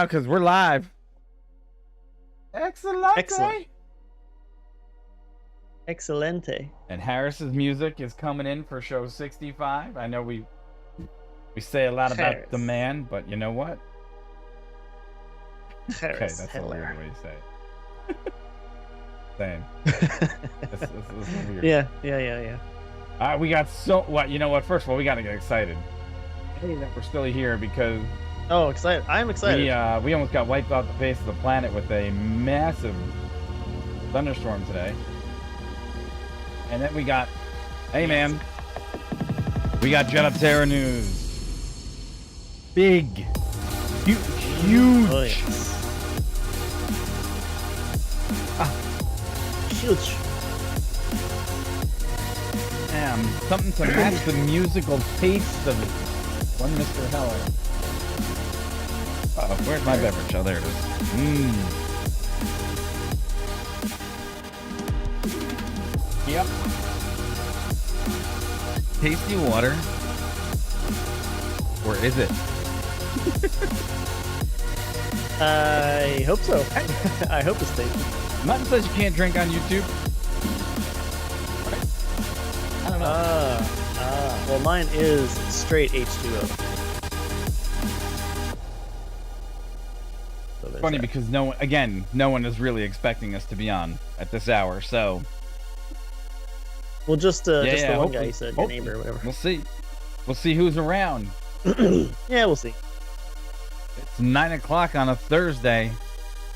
because we're live. Excellent. Excellent. Excelente. And Harris's music is coming in for show 65. I know we say a lot about the man, but you know what? Harris, okay, that's Hitler. a weird way to say it. Same. This weird. Yeah. We got so what? You know what? First of all, we got to get excited. Hey, that we're still here because. Oh, excited! I'm excited. We almost got wiped off the face of the planet with a massive thunderstorm today. And then we got, hey man, we got Jetoptera news. Big, huge. Oh, yes. Huge. Damn, something to match the musical taste of one Mr. Heller. Uh-oh, where's my beverage? Oh, there it is. Yep. Tasty water. Or is it? I hope so. I hope it's tasty. Nothing says you can't drink on YouTube. Right? I don't know. Well, mine is straight H2O. So Funny because no one is really expecting us to be on at this hour, so. Well, just the one guy hopefully, you said, your neighbor or whatever. We'll see. We'll see who's around. Yeah, we'll see. It's 9 o'clock on a Thursday.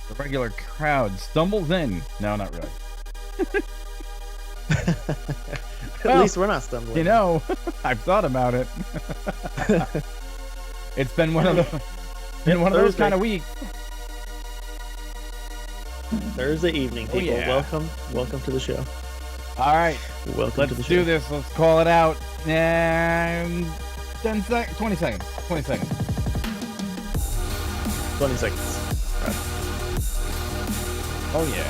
The regular crowd stumbles in. No, not really. At least we're not stumbling. You know, I've thought about it. It's been one of those kind of weeks. Thursday evening, people. Oh, yeah. Welcome to the show. All right, Welcome to the let's show. do this. Let's call it out. And 20 seconds. 20 seconds. 20 seconds. Oh yeah.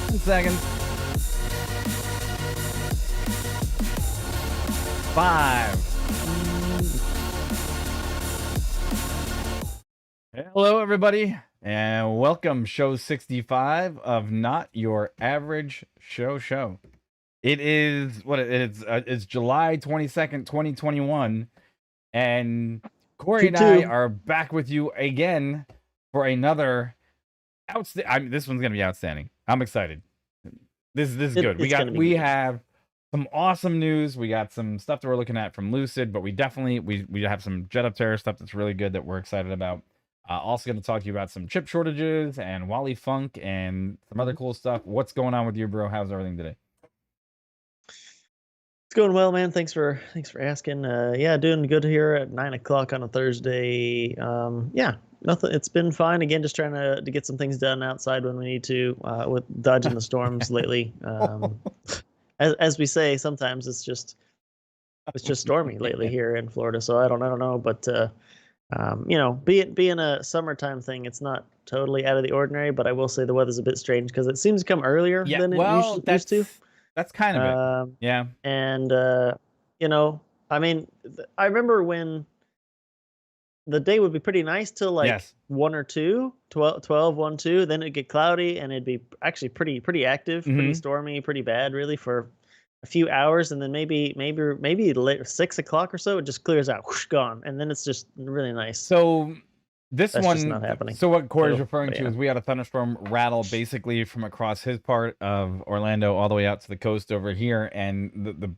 10 seconds. 5. Hello, everybody, and welcome show 65 of Not Your Average Show. It is what it is. It's July 22nd, 2021, and Corey and I are back with you again for another outstanding. This one's gonna be outstanding. I'm excited. This is good. We have some awesome news. We got some stuff that we're looking at from Lucid, but we definitely we have some Jetoptera stuff that's really good that we're excited about. Also going to talk to you about some chip shortages and Wally Funk and some other cool stuff. What's going on with you, bro? How's everything today? It's going well, man. Thanks for asking. Yeah, doing good here at 9 o'clock on a Thursday. Yeah, nothing. It's been fine. Again, just trying to get some things done outside when we need to, with dodging the storms lately. As we say, sometimes it's just stormy lately here in Florida. So I don't know, but you know, being a summertime thing, it's not totally out of the ordinary. But I will say the weather's a bit strange because it seems to come earlier than it used to. That's kind of it. Yeah. And, you know, I mean, I remember when the day would be pretty nice till like 1 or 2, 12, 1, 2. Then it'd get cloudy and it'd be actually pretty active, pretty stormy, pretty bad, really, for a few hours. And then maybe late 6 o'clock or so, it just clears out, whoosh, gone. And then it's just really nice. So that's one just not happening. So what Corey's referring to is we had a thunderstorm rattle basically from across his part of Orlando all the way out to the coast over here, and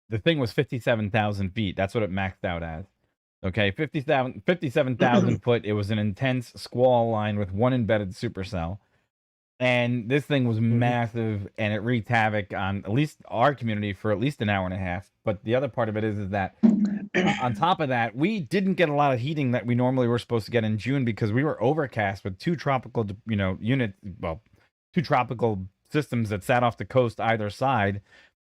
the thing was 57,000 feet. That's what it maxed out as. Okay, 57,000 foot. It was an intense squall line with one embedded supercell, and this thing was massive, and it wreaked havoc on at least our community for at least an hour and a half. But the other part of it is that on top of that, we didn't get a lot of heating that we normally were supposed to get in June because we were overcast with two tropical, two tropical systems that sat off the coast either side,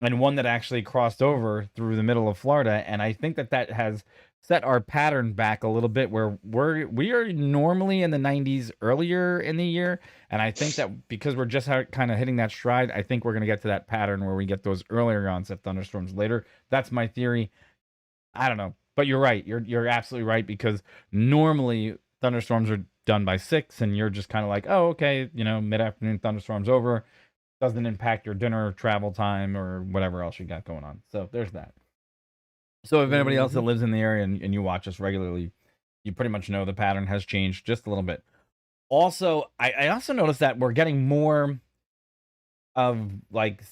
and one that actually crossed over through the middle of Florida. And I think that has set our pattern back a little bit where we are normally in the 90s earlier in the year. And I think that because we're just kind of hitting that stride, I think we're going to get to that pattern where we get those earlier onset thunderstorms later. That's my theory. I don't know. But you're right. You're absolutely right, because normally thunderstorms are done by 6, and you're just kind of like, oh, okay, mid-afternoon thunderstorms over. Doesn't impact your dinner travel time or whatever else you got going on. So there's that. So if anybody else that lives in the area and you watch us regularly, you pretty much know the pattern has changed just a little bit. Also, I also noticed that we're getting more of like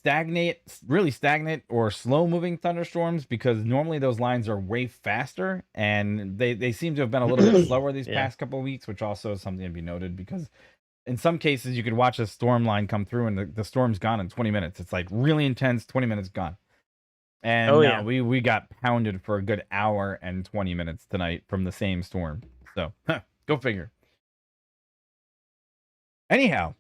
really stagnant or slow moving thunderstorms, because normally those lines are way faster, and they seem to have been a little bit slower these Yeah. past couple of weeks, which also is something to be noted, because in some cases you could watch a storm line come through and the storm's gone in 20 minutes. It's like really intense, 20 minutes gone. And Oh now yeah. we got pounded for a good hour and 20 minutes tonight from the same storm. So go figure. Anyhow,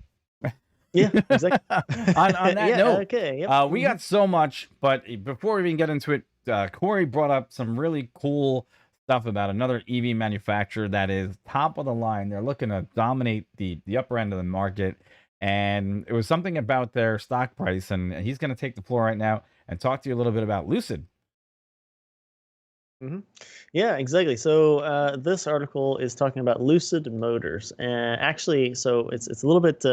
Yeah, exactly. on that Yeah, note, okay. Yep. we got so much, but before we even get into it, Corey brought up some really cool stuff about another EV manufacturer that is top of the line. They're looking to dominate the upper end of the market, and it was something about their stock price, and he's going to take the floor right now and talk to you a little bit about Lucid. Mhm. Yeah, exactly. So this article is talking about Lucid Motors, and actually, so it's a little bit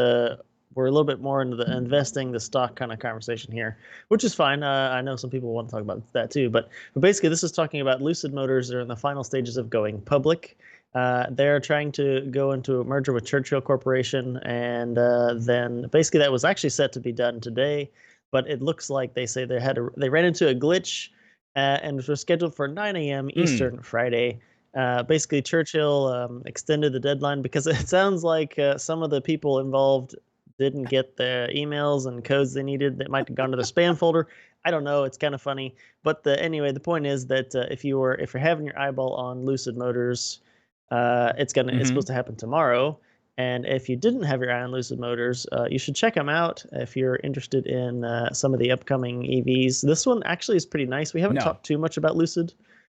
we're a little bit more into the investing, the stock kind of conversation here, which is fine. I know some people want to talk about that too, but basically, this is talking about Lucid Motors. They're in the final stages of going public. They're trying to go into a merger with Churchill Corporation, and then basically that was actually set to be done today, but it looks like they say they ran into a glitch, and was scheduled for 9 a.m. Eastern Friday. Basically, Churchill extended the deadline because it sounds like some of the people involved didn't get the emails and codes they needed. That might have gone to the spam folder. I don't know. It's kind of funny, but anyway, the point is that if you're having your eyeball on Lucid Motors, it's supposed to happen tomorrow. And if you didn't have your eye on Lucid Motors, you should check them out if you're interested in some of the upcoming EVs. This one actually is pretty nice. We haven't talked too much about Lucid,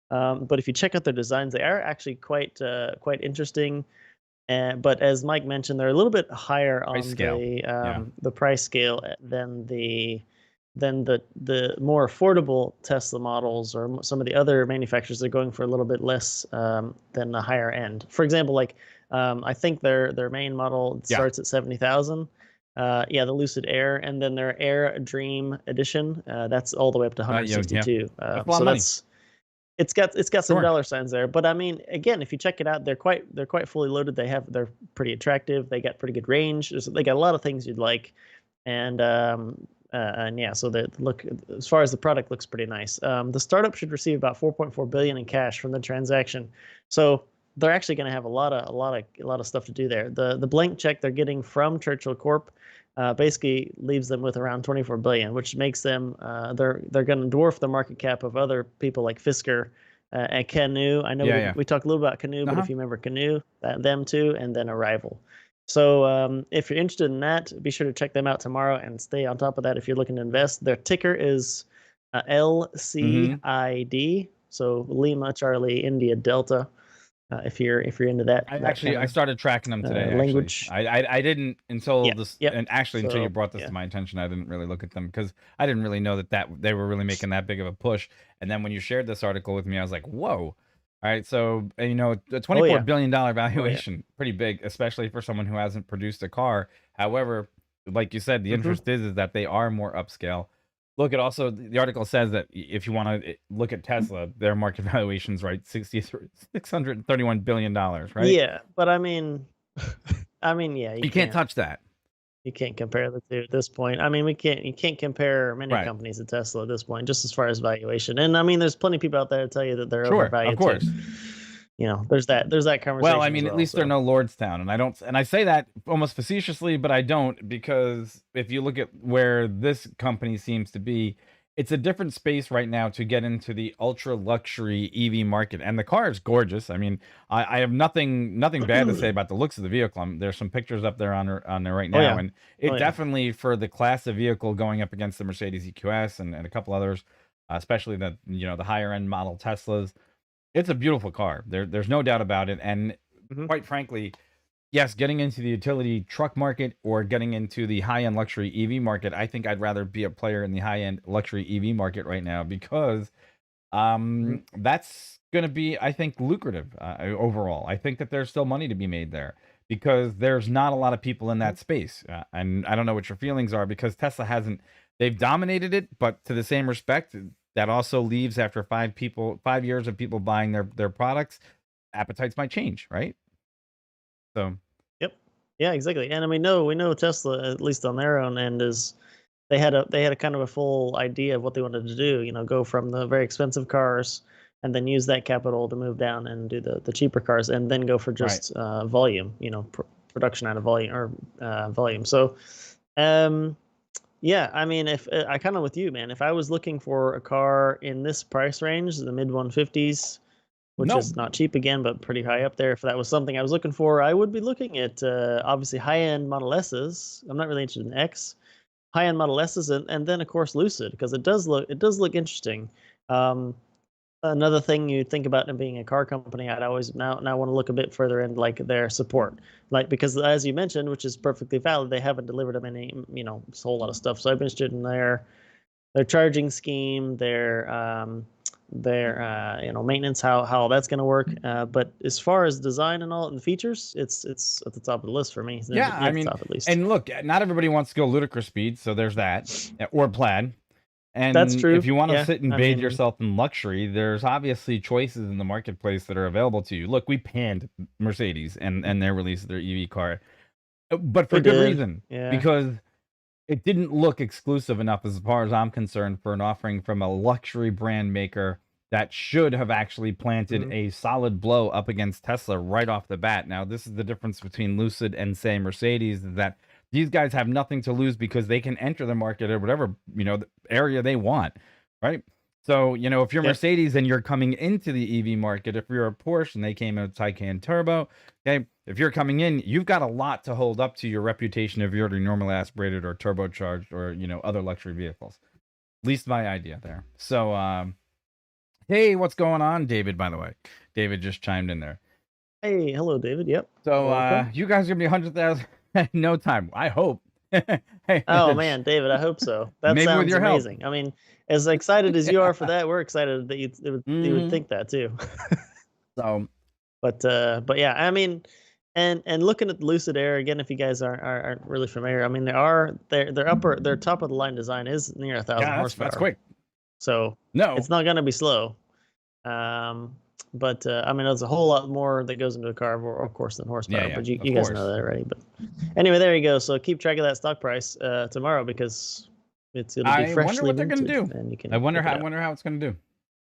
but if you check out their designs, they are actually quite interesting. But as Mike mentioned, they're a little bit higher on the price scale than the more affordable Tesla models, or some of the other manufacturers. Are going for a little bit less than the higher end. For example, like I think their main model starts at 70,000. The Lucid Air, and then their Air Dream Edition, that's all the way up to 162. So that's it's got some dollar signs there. But I mean, again, if you check it out, they're quite fully loaded. They're pretty attractive. They got pretty good range. They got a lot of things you'd like, and yeah, so the look, as far as the product, looks pretty nice. The startup should receive about 4.4 billion in cash from the transaction, so they're actually going to have a lot of stuff to do there. The blank check they're getting from Churchill Corp basically leaves them with around 24 billion, which makes them they're going to dwarf the market cap of other people like Fisker and Canoo. I know we talked a little about Canoo, but if you remember Canoo, them too, and then Arrival. So if you're interested in that, be sure to check them out tomorrow and stay on top of that if you're looking to invest. Their ticker is LCID, so Lima Charlie India Delta. If you're into that, I started tracking them today. Language. I didn't until this, and actually until you brought this to my attention, I didn't really look at them because I didn't really know that they were really making that big of a push. And then when you shared this article with me, I was like, whoa. All right, so a $24 billion valuation, pretty big, especially for someone who hasn't produced a car. However, like you said, the interest is that they are more upscale. Look, it also, the article says that if you want to look at Tesla, their market valuation's right, $631 billion, right? Yeah, but I mean, yeah, you can't touch that. You can't compare the two at this point. I mean, you can't compare many companies to Tesla at this point, just as far as valuation. And I mean, there's plenty of people out there to tell you that they're overvalued. Of course. Too. You know, there's that conversation. Well, I mean, at least they're no Lordstown, and I say that almost facetiously, but I don't, because if you look at where this company seems to be, it's a different space right now to get into the ultra luxury EV market, and the car is gorgeous. I mean, I have nothing bad to say about the looks of the vehicle. There's some pictures up there on there right now, and it definitely, for the class of vehicle going up against the Mercedes EQS and a couple others, especially the higher end model Teslas, it's a beautiful car. There's no doubt about it, and quite frankly, yes, getting into the utility truck market or getting into the high-end luxury EV market, I think I'd rather be a player in the high-end luxury EV market right now, because That's going to be, I think, lucrative overall. I think that there's still money to be made there because there's not a lot of people in that space. And I don't know what your feelings are because Tesla hasn't, they've dominated it, but to the same respect, that also leaves after 5 years of people buying their products, appetites might change, right? So, Yep. Yeah, exactly. And we know Tesla, at least on their own end, is they had a kind of a full idea of what they wanted to do. Go from the very expensive cars and then use that capital to move down and do the cheaper cars, and then go for right. just volume. Production out of volume or volume. So, yeah, I mean, if I kind of with you, man, if I was looking for a car in this price range, the mid 150s, which No, is not cheap again, but pretty high up there. If that was something I was looking for, I would be looking at obviously high-end Model S's. I'm not really interested in X. High-end Model S's, and then of course Lucid, because it does look interesting. Another thing you think about in being a car company, I'd always now want to look a bit further in like their support, like because as you mentioned, which is perfectly valid, they haven't delivered them any a whole lot of stuff. So I've been interested in their charging scheme, their maintenance, how that's going to work. But as far as design and all and features, it's at the top of the list for me. yeah, I Near the mean, top at least. and look, not everybody wants to go ludicrous speed, so there's that, or plaid. That's And true. if you want to Yeah, sit and I bathe mean, yourself in luxury, there's obviously choices in the marketplace that are available to you. Look, we panned Mercedes and their release of their EV car, but for we good did. reason, Yeah. because it didn't look exclusive enough as far as I'm concerned for an offering from a luxury brand maker that should have actually planted Mhm. a solid blow up against Tesla right off the bat. Now, this is the difference between Lucid and say Mercedes, is that these guys have nothing to lose because they can enter the market at whatever, area they want, right? So, if you're Yep. Mercedes and you're coming into the EV market, if you're a Porsche and they came out with Taycan Turbo, okay, if you're coming in, you've got a lot to hold up to your reputation if you're normally aspirated or turbocharged or, other luxury vehicles. At least my idea there. So, hey, what's going on, David, by the way? David just chimed in there. Hey, hello, David. Yep. So, Welcome. you guys are going to be 100,000 no time. I hope. Oh man, David, I hope so. That Maybe with sounds your help. amazing. I mean, as excited as you are for that, we're excited that you would Mhm. think that too. So, But yeah, I mean, and looking at the Lucid Air again, if you guys aren't really familiar, I mean, their top of the line design is near 1,000 yeah, that's horsepower, quick. so No, it's not going to be slow. Um, but I mean, there's a whole lot more that goes into a car, of course, than yeah, horsepower. yeah, But you of guys know course. that already. But anyway, there you go. So keep track of that stock price tomorrow because it'll be I wonder freshly what they're going to minted, do. and you I can wonder check it how. I out. wonder how it's going to do.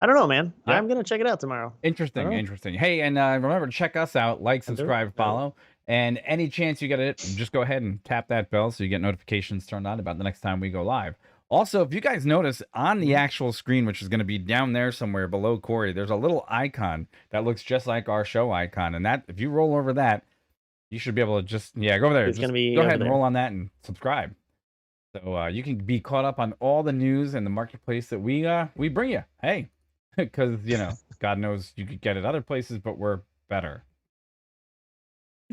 I don't know, man. Yeah. I'm gonna check it out tomorrow. I don't Interesting, know. interesting. Hey, and remember to check us out, like, I'll do it. subscribe, I will. follow, and any chance you get it, just go ahead and tap that bell so you get notifications turned on about the next time we go live. Also, if you guys notice on the Mhm. actual screen, which is going to be down there somewhere below Corey, there's a little icon that looks just like our show icon, and that if you roll over that, you should be able to just go over there, It's just gonna be go over ahead and there. roll on that and subscribe, so you can be caught up on all the news and the marketplace that we bring you. Hey. Because, God knows you could get it other places, but we're better.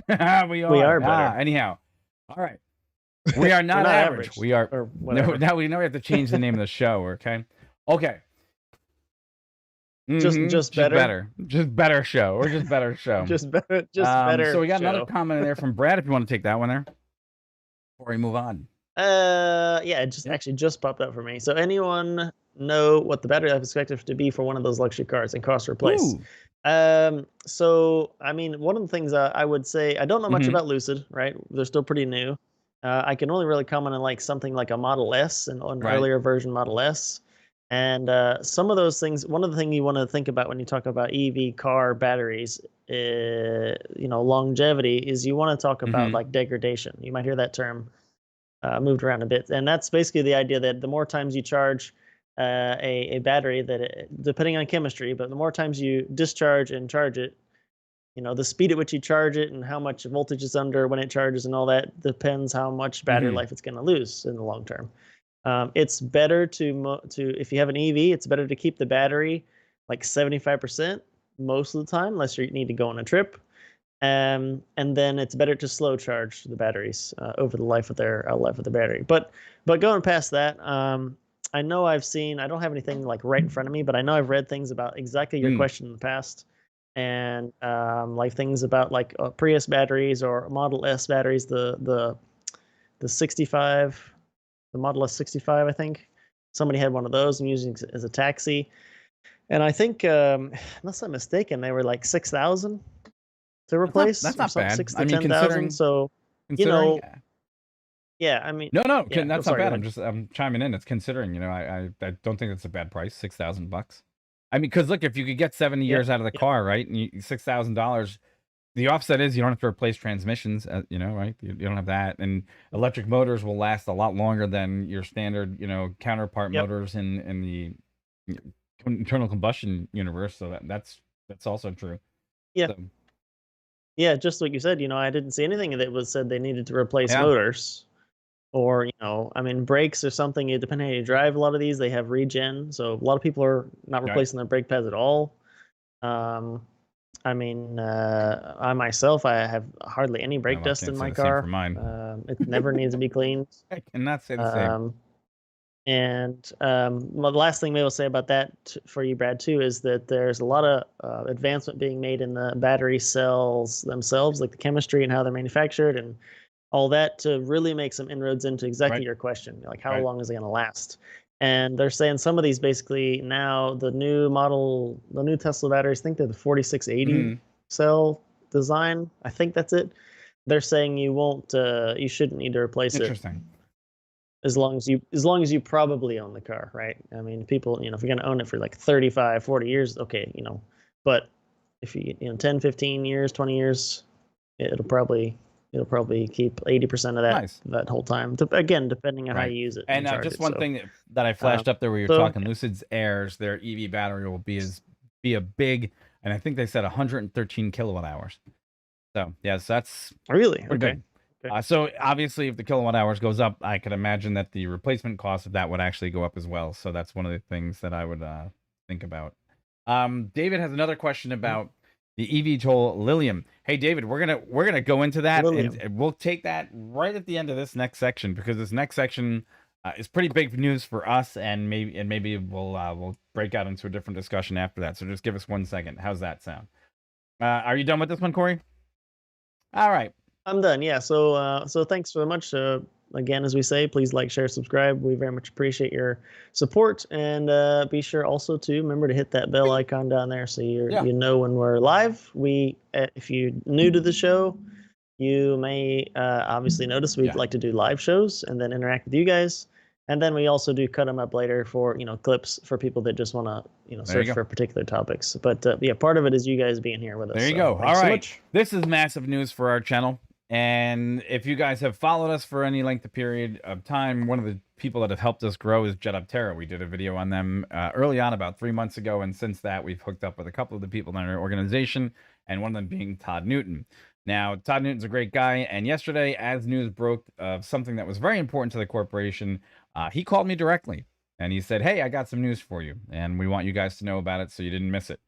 We We are. are better. Anyhow. All right. We are We're not not average. average We are. or No, whatever. now we have to change the name of the show, okay? Okay. Just Just better. better. Just better show. Or just better show. Just better. Just So better we got another show. comment in there from Brad if you want to take that one there before we move on. Yeah, it just Yep. actually just popped up for me. So anyone know what the battery life is expected to be for one of those luxury cars and cost to replace? Ooh. So I mean, one of the things I would say, I don't know much Mm-hmm. about Lucid, right? They're still pretty new. I can only really comment on like something like a Model S and an Right. earlier version Model S. And some of those things, one of the things you want to think about when you talk about EV car batteries, longevity, is you want to talk about Mm-hmm. like degradation. You might hear that term moved around a bit, and that's basically the idea that the more times you charge a battery, depending on chemistry, but the more times you discharge and charge it, the speed at which you charge it and how much voltage it's under when it charges and all that depends how much battery Mm-hmm. life it's going to lose in the long term. It's better to if you have an EV, it's better to keep the battery like 75% most of the time, unless you need to go on a trip. And then it's better to slow charge the batteries over the life of the battery. But going past that, I know I've seen. I don't have anything like right in front of me, but I know I've read things about exactly your question in the past, and like things about like Prius batteries or Model S batteries. The 65, the Model S 65, I think. Somebody had one of those and using it as a taxi. And I think, unless I'm mistaken, they were like 6,000 to replace, That's or not something, bad. 6 I to mean, 10,000. So, you considering, know, yeah, I mean, no, yeah. Go, that's not sorry, go bad. ahead. I'm chiming in. It's considering, you know, I don't think that's a bad price. $6,000. I mean, because look, if you could get 70 Yep, years out of the yep, car, right, and $6,000, the offset is you don't have to replace transmissions, you know, right? You don't have that, and electric motors will last a lot longer than your standard, you know, counterpart yep, motors in the internal combustion universe. So that's also true. yeah, So yeah. Just like you said, I didn't see anything that was said they needed to replace yeah, motors. Or, I mean, brakes or something, depending on how you drive, a lot of these, they have regen. So a lot of people are not right. replacing their brake pads at all. Um, I mean, I myself, I have hardly any brake Well, I dust can't in say my the same for car. mine. It never needs to be cleaned. I cannot say the same. Um, and well, the last thing maybe I'll say about that for you, Brad, too, is that there's a lot of advancement being made in the battery cells themselves, like the chemistry and how they're manufactured and all that, to really make some inroads into exactly Right, your question, like how right. long is it going to last? And they're saying some of these basically now the new Tesla batteries, I think they're the 4680 Mhm. cell design. I think that's it. They're saying you shouldn't need to replace it Interesting. as long as you probably own the car, right? I mean, people, if you're going to own it for like 35, 40 years, okay, but if 10, 15 years, 20 years, it'll probably keep 80% of that Nice. that whole time. Again, depending on how Right. you use it And and charge just it. one So, thing that I um, flashed up there where you're so talking, Lucid's Airs, their EV battery will be a big, and I think they said 113 kilowatt hours. So yes, that's really, pretty okay, big. okay, So obviously, if the kilowatt hours goes up, I could imagine that the replacement cost of that would actually go up as well. So that's one of the things that I would think about. David has another question Mhm. about the eVTOL Lilium. Hey, David, we're gonna go into that, Lilium. and we'll take that right at the end of this next section because this next section is pretty big news for us, and maybe we'll break out into a different discussion after that. So just give us 1 second. How's that sound? Are you done with this one, Corey? All right. I'm done. Yeah. So thanks so much. Again, as we say, please like, share, subscribe. We very much appreciate your support, and be sure also to remember to hit that bell icon down there so Yeah. you know when we're live. If you're new to the show, you may obviously notice we'd like to do live shows and then interact with you guys. And then we also do cut them up later for clips for people that just want to There you search go. for particular topics. But yeah, part of it is you guys being here with us. There you So go. All thanks so right. much. This is massive news for our channel. And if you guys have followed us for any length of period of time, one of the people that have helped us grow is Jetoptera. We did a video on them early on, about 3 months ago. And since that, we've hooked up with a couple of the people in our organization, and one of them being Todd Newton. Now, Todd Newton's a great guy. And yesterday, as news broke of something that was very important to the corporation, he called me directly. And he said, hey, I got some news for you. And we want you guys to know about it so you didn't miss it.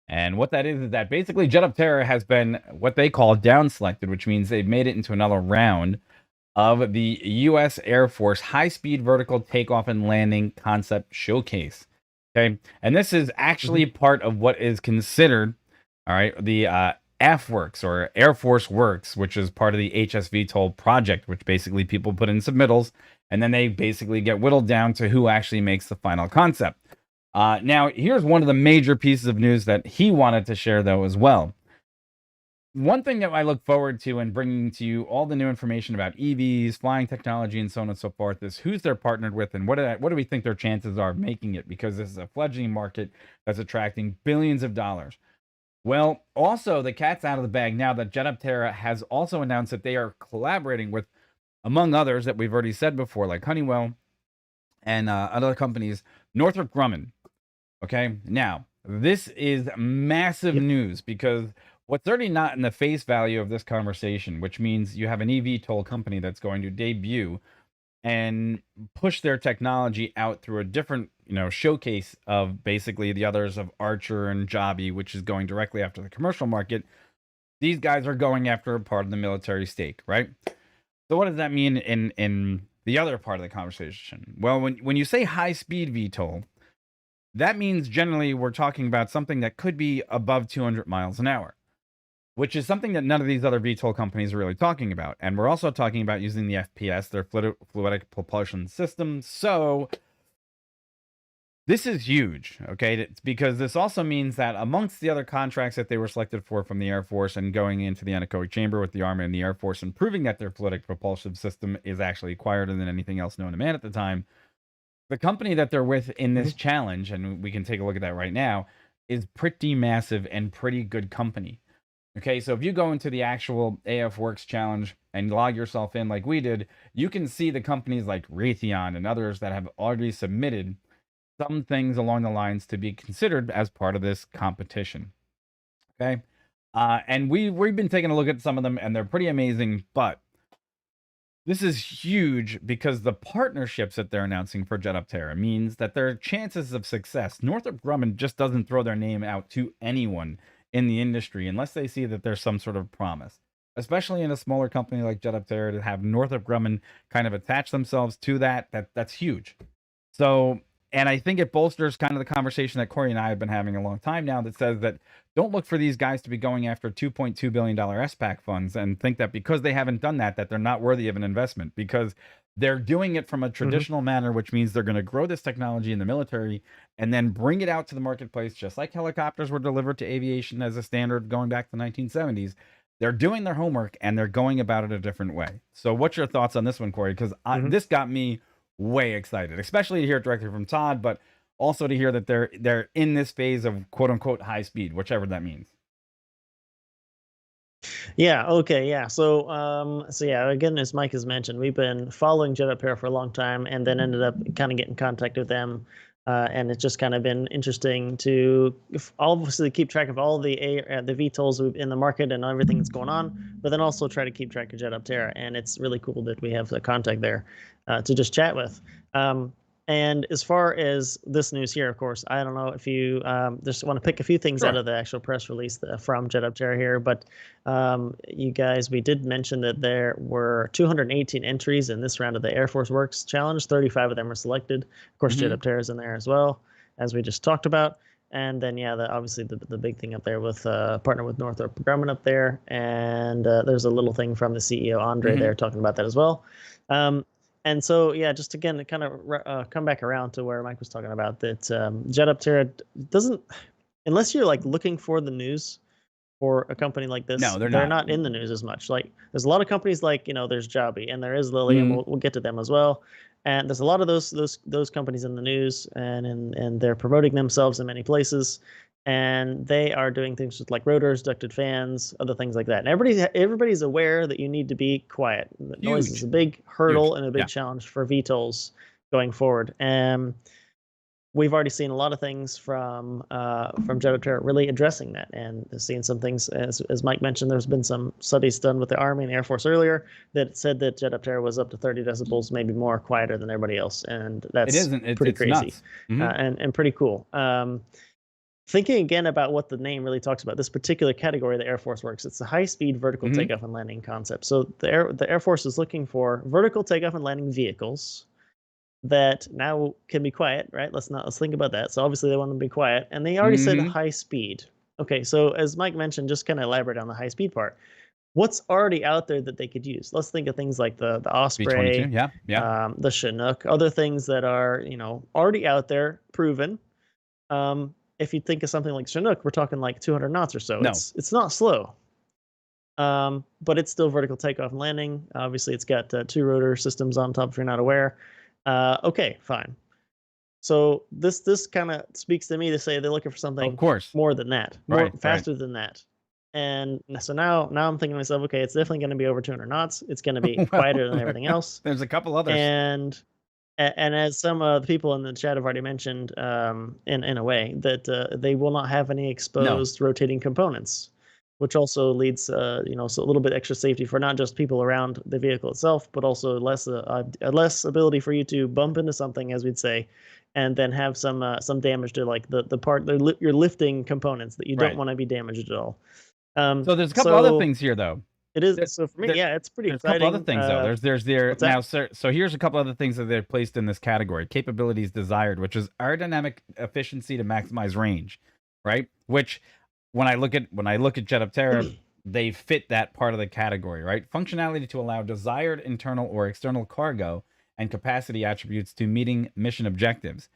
And what that is that basically Jetoptera has been what they call down selected, which means they've made it into another round of the U.S. Air Force High-Speed Vertical Takeoff and Landing Concept Showcase. Okay, and this is actually part of what is considered, all right, the AFWERX or Air Force Works, which is part of the HSVTOL project, which basically people put in submittals, and then they basically get whittled down to who actually makes the final concept. Now, here's one of the major pieces of news that he wanted to share, though, as well. One thing that I look forward to in bringing to you all the new information about EVs, flying technology, and so on and so forth is who's they're partnered with and what do we think their chances are of making it, because this is a fledgling market that's attracting billions of dollars. Well, also, the cat's out of the bag now that Jetoptera has also announced that they are collaborating with, among others that we've already said before, like Honeywell and other companies, Northrop Grumman. Okay, now this is massive news because what's already not in the face value of this conversation, which means you have an eVTOL company that's going to debut and push their technology out through a different, showcase of basically the others of Archer and Joby, which is going directly after the commercial market. These guys are going after a part of the military stake, right? So what does that mean in the other part of the conversation. Well, when you say high-speed VTOL, that means generally we're talking about something that could be above 200 miles an hour, which is something that none of these other VTOL companies are really talking about. And we're also talking about using the FPS, their fluidic propulsion system. So this is huge, okay? It's because this also means that amongst the other contracts that they were selected for from the Air Force and going into the anechoic chamber with the Army and the Air Force and proving that their fluidic propulsion system is actually quieter than anything else known to man at the time, the company that they're with in this challenge, and we can take a look at that right now, is pretty massive and pretty good company. Okay, so if you go into the actual AFWERX challenge and log yourself in like we did, you can see the companies like Raytheon and others that have already submitted some things along the lines to be considered as part of this competition. Okay, and we've been taking a look at some of them, and they're pretty amazing, but this is huge because the partnerships that they're announcing for Jetoptera means that their chances of success, Northrop Grumman just doesn't throw their name out to anyone in the industry unless they see that there's some sort of promise, especially in a smaller company like Jetoptera, to have Northrop Grumman kind of attach themselves to that's huge. So, and I think it bolsters kind of the conversation that Corey and I have been having a long time now that says that don't look for these guys to be going after $2.2 billion SPAC funds and think that because they haven't done that they're not worthy of an investment, because they're doing it from a traditional manner, which means they're going to grow this technology in the military and then bring it out to the marketplace, just like helicopters were delivered to aviation as a standard going back to the 1970s. They're doing their homework and they're going about it a different way. So what's your thoughts on this one, Corey? Because this got me way excited, especially to hear it directly from Todd, but also to hear that they're in this phase of quote unquote high speed, whichever that means. Yeah. Okay. Yeah. So, yeah. Again, as Mike has mentioned, we've been following Jetoptera for a long time, and then ended up kind of getting in contact with them, and it's just kind of been interesting to obviously keep track of all the VTOLs in the market and everything that's going on, but then also try to keep track of Jetoptera. And it's really cool that we have the contact there to just chat with. And as far as this news here, of course, I don't know if you just want to pick a few things out of the actual press release from Jetoptera here, but you guys, we did mention that there were 218 entries in this round of the AFWERX Challenge. 35 of them were selected. Of course, Jetoptera is in there as well, as we just talked about. And then, yeah, obviously the big thing up there with partner with Northrop Grumman up there. And there's a little thing from the CEO, Andre, there talking about that as well. And so, yeah, just again, to kind of come back around to where Mike was talking about that Jetoptera doesn't, unless you're like looking for the news for a company like this, no, they're not in the news as much. Like there's a lot of companies like, there's Joby and there is Lilly, and we'll get to them as well. And there's a lot of those companies in the news, and they're promoting themselves in many places. And they are doing things with like rotors, ducted fans, other things like that. And everybody's aware that you need to be quiet. Noise is a big hurdle and a big challenge for VTOLs going forward. And we've already seen a lot of things from Jetoptera really addressing that, and seeing some things, as Mike mentioned, there's been some studies done with the Army and the Air Force earlier that said that Jetoptera was up to 30 decibels, maybe more, quieter than everybody else. And that's pretty crazy and pretty cool. Thinking again about what the name really talks about, this particular category of the Air Force works, it's a high-speed vertical takeoff and landing concept. So the Air Force is looking for vertical takeoff and landing vehicles that now can be quiet, right? Let's think about that. So obviously they want to be quiet, and they already said high speed. Okay, so as Mike mentioned, just kind of elaborate on the high speed part. What's already out there that they could use? Let's think of things like the Osprey, the Chinook, other things that are already out there, proven. If you think of something like Chinook, we're talking like 200 knots or so. It's not slow, but it's still vertical takeoff and landing. Obviously, it's got 2 rotor systems on top, if you're not aware. Okay, fine. So this kind of speaks to me to say they're looking for something more than that, faster than that. And so now I'm thinking to myself, okay, it's definitely going to be over 200 knots. It's going to be quieter than everything else. There's a couple others. And as some of the people in the chat have already mentioned, in a way, that they will not have any exposed rotating components, which also leads, so a little bit extra safety for not just people around the vehicle itself, but also less ability for you to bump into something, as we'd say, and then have some damage to like the part, your lifting components that you don't want to be damaged at all. So there's a couple other things here, though. It is. There, So for me, there, yeah, it's pretty there's a couple other exciting. things though. There's there What's that? now, sir. So here's a couple other things that they've placed in this category: capabilities desired, which is aerodynamic efficiency to maximize range, right? Which when I look at Jetoptera, they fit that part of the category, right? Functionality to allow desired internal or external cargo and capacity attributes to meeting mission objectives.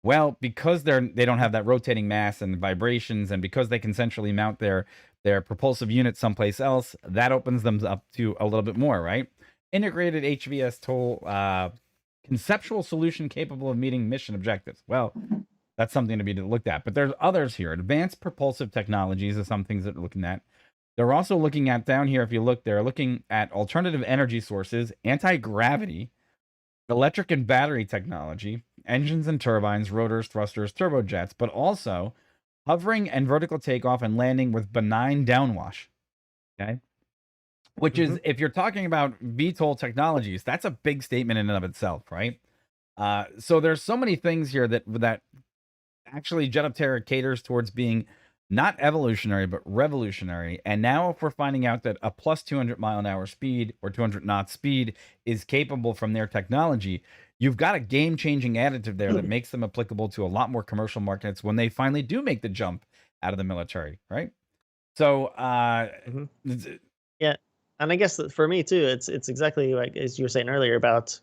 Well, because they don't have that rotating mass and vibrations, and because they can centrally mount their propulsive unit someplace else, that opens them up to a little bit more, right? Integrated HVS conceptual solution capable of meeting mission objectives. Well, that's something to be looked at. But there's others here. Advanced propulsive technologies are some things that they're looking at. They're also looking at down here, if you look, they're looking at alternative energy sources, anti-gravity, electric and battery technology, engines and turbines, rotors, thrusters, turbojets, but also hovering and vertical takeoff and landing with benign downwash. Okay. Which is, if you're talking about VTOL technologies, that's a big statement in and of itself, right? So there's so many things here that actually Jetoptera caters towards being not evolutionary, but revolutionary. And now if we're finding out that a plus 200 mile an hour speed or 200 knot speed is capable from their technology, you've got a game-changing additive there that makes them applicable to a lot more commercial markets when they finally do make the jump out of the military, right? So, yeah, and I guess that for me too, it's exactly like as you were saying earlier about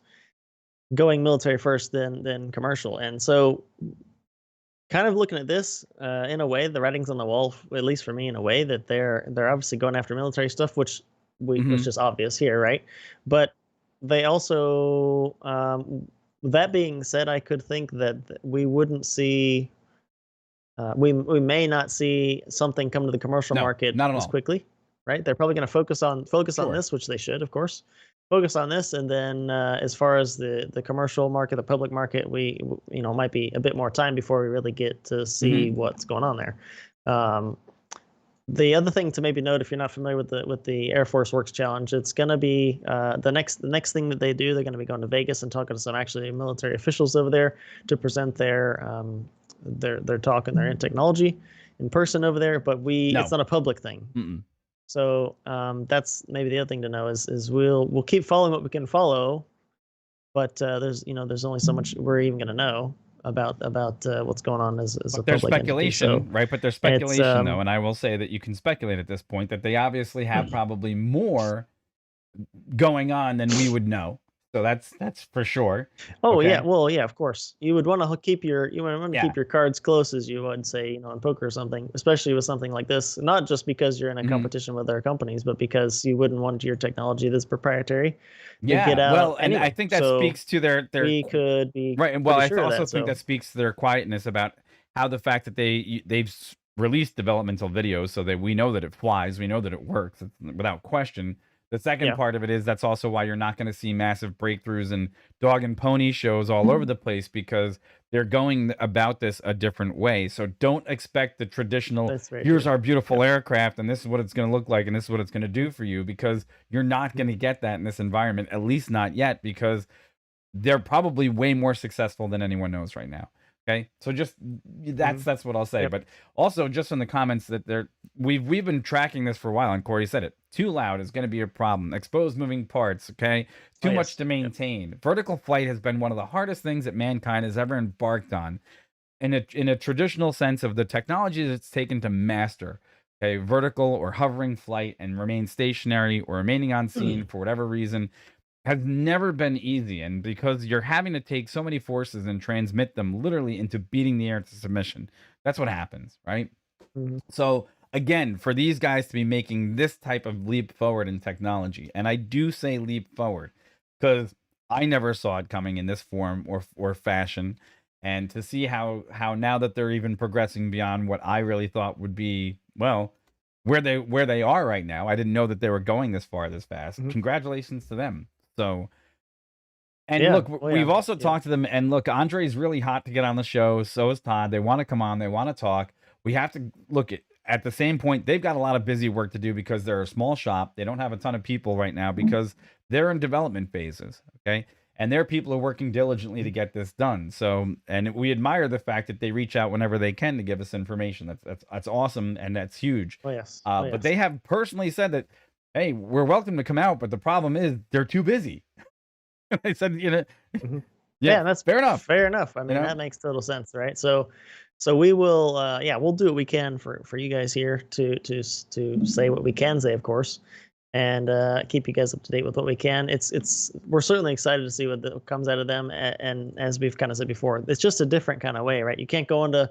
going military first, then commercial, and so kind of looking at this in a way, the writing's on the wall, at least for me, in a way that they're obviously going after military stuff, which was just obvious here, right? But they also, that being said, I could think that we wouldn't see, we may not see something come to the commercial market not at as all. quickly, right? They're probably going to focus on this, which they should, of course. Focus on this, and then as far as the commercial market, the public market, we might be a bit more time before we really get to see what's going on there. The other thing to maybe note, if you're not familiar with the AFWERX Challenge, it's going to be the next thing that they do. They're going to be going to Vegas and talking to some actually military officials over there to present their talk and their technology in person over there. But it's not a public thing. So that's maybe the other thing to know is we'll keep following what we can follow, but there's only so much we're even going to know about what's going on as a public speculation, entity. So, right? But there's speculation though, and I will say that you can speculate at this point that they obviously have probably more going on than we would know. So that's for sure. Oh yeah, well yeah, of course. You would want to keep your keep your cards close, as you would say, in poker or something, especially with something like this. Not just because you're in a competition with other companies, but because you wouldn't want your technology that's proprietary to get out. Well, and anyway. I think that speaks to their we could be right. And well, I sure also think that speaks to their quietness about how the fact that they've released developmental videos so that we know that it flies, we know that it works without question. The second part of it is that's also why you're not going to see massive breakthroughs and dog and pony shows all over the place, because they're going about this a different way. So don't expect the traditional, here's our beautiful aircraft and this is what it's going to look like and this is what it's going to do for you, because you're not going to get that in this environment, at least not yet, because they're probably way more successful than anyone knows right now. Okay, so just that's what I'll say. But also, just in the comments that we've been tracking this for a while, and Corey said it. Too loud is going to be a problem. Exposed moving parts. Okay, too much to maintain. Vertical flight has been one of the hardest things that mankind has ever embarked on, in a traditional sense of the technology that it's taken to master. Okay, vertical or hovering flight and remain stationary or remaining on scene for whatever reason has never been easy, and because you're having to take so many forces and transmit them literally into beating the air to submission. That's what happens, right? So again, for these guys to be making this type of leap forward in technology, and I do say leap forward because I never saw it coming in this form or fashion, and to see how now that they're even progressing beyond what I really thought would be, well, where they are right now. I didn't know that they were going this far this fast. Congratulations to them. So, and look, we've also talked to them, and look, Andre's really hot to get on the show. So is Todd. They want to come on. They want to talk. We have to look at the same point. They've got a lot of busy work to do because they're a small shop. They don't have a ton of people right now because they're in development phases. Okay. And their people are working diligently to get this done. So, and we admire the fact that they reach out whenever they can to give us information. That's awesome. And that's huge. But they have personally said that hey, we're welcome to come out, but the problem is they're too busy. I said, Mhm. yeah, That's fair enough. fair enough. I mean, that makes total sense, right? So we will, yeah, we'll do what we can for you guys here to say what we can say, of course, and keep you guys up to date with what we can. We're certainly excited to see what comes out of them, and as we've kind of said before, it's just a different kind of way, right? You can't go into,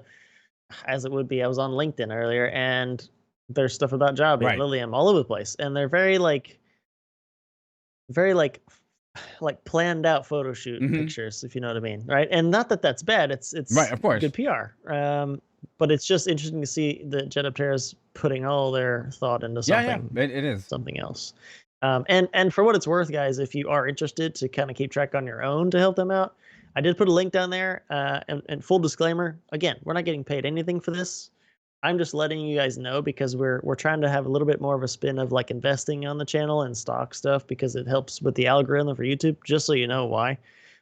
as it would be. I was on LinkedIn earlier, and there's stuff about Joby and Right. Lilium all over the place, and they're very planned out photo shoot pictures, if you know what I mean, right? And not that that's bad. It's Right, of course. good PR. But it's just interesting to see that Jetoptera's putting all their thought into something. Yeah, it is something else. And for what it's worth, guys, if you are interested to kind of keep track on your own to help them out, I did put a link down there. And full disclaimer, again, we're not getting paid anything for this. I'm just letting you guys know because we're trying to have a little bit more of a spin of like investing on the channel and stock stuff because it helps with the algorithm for YouTube, just so you know why.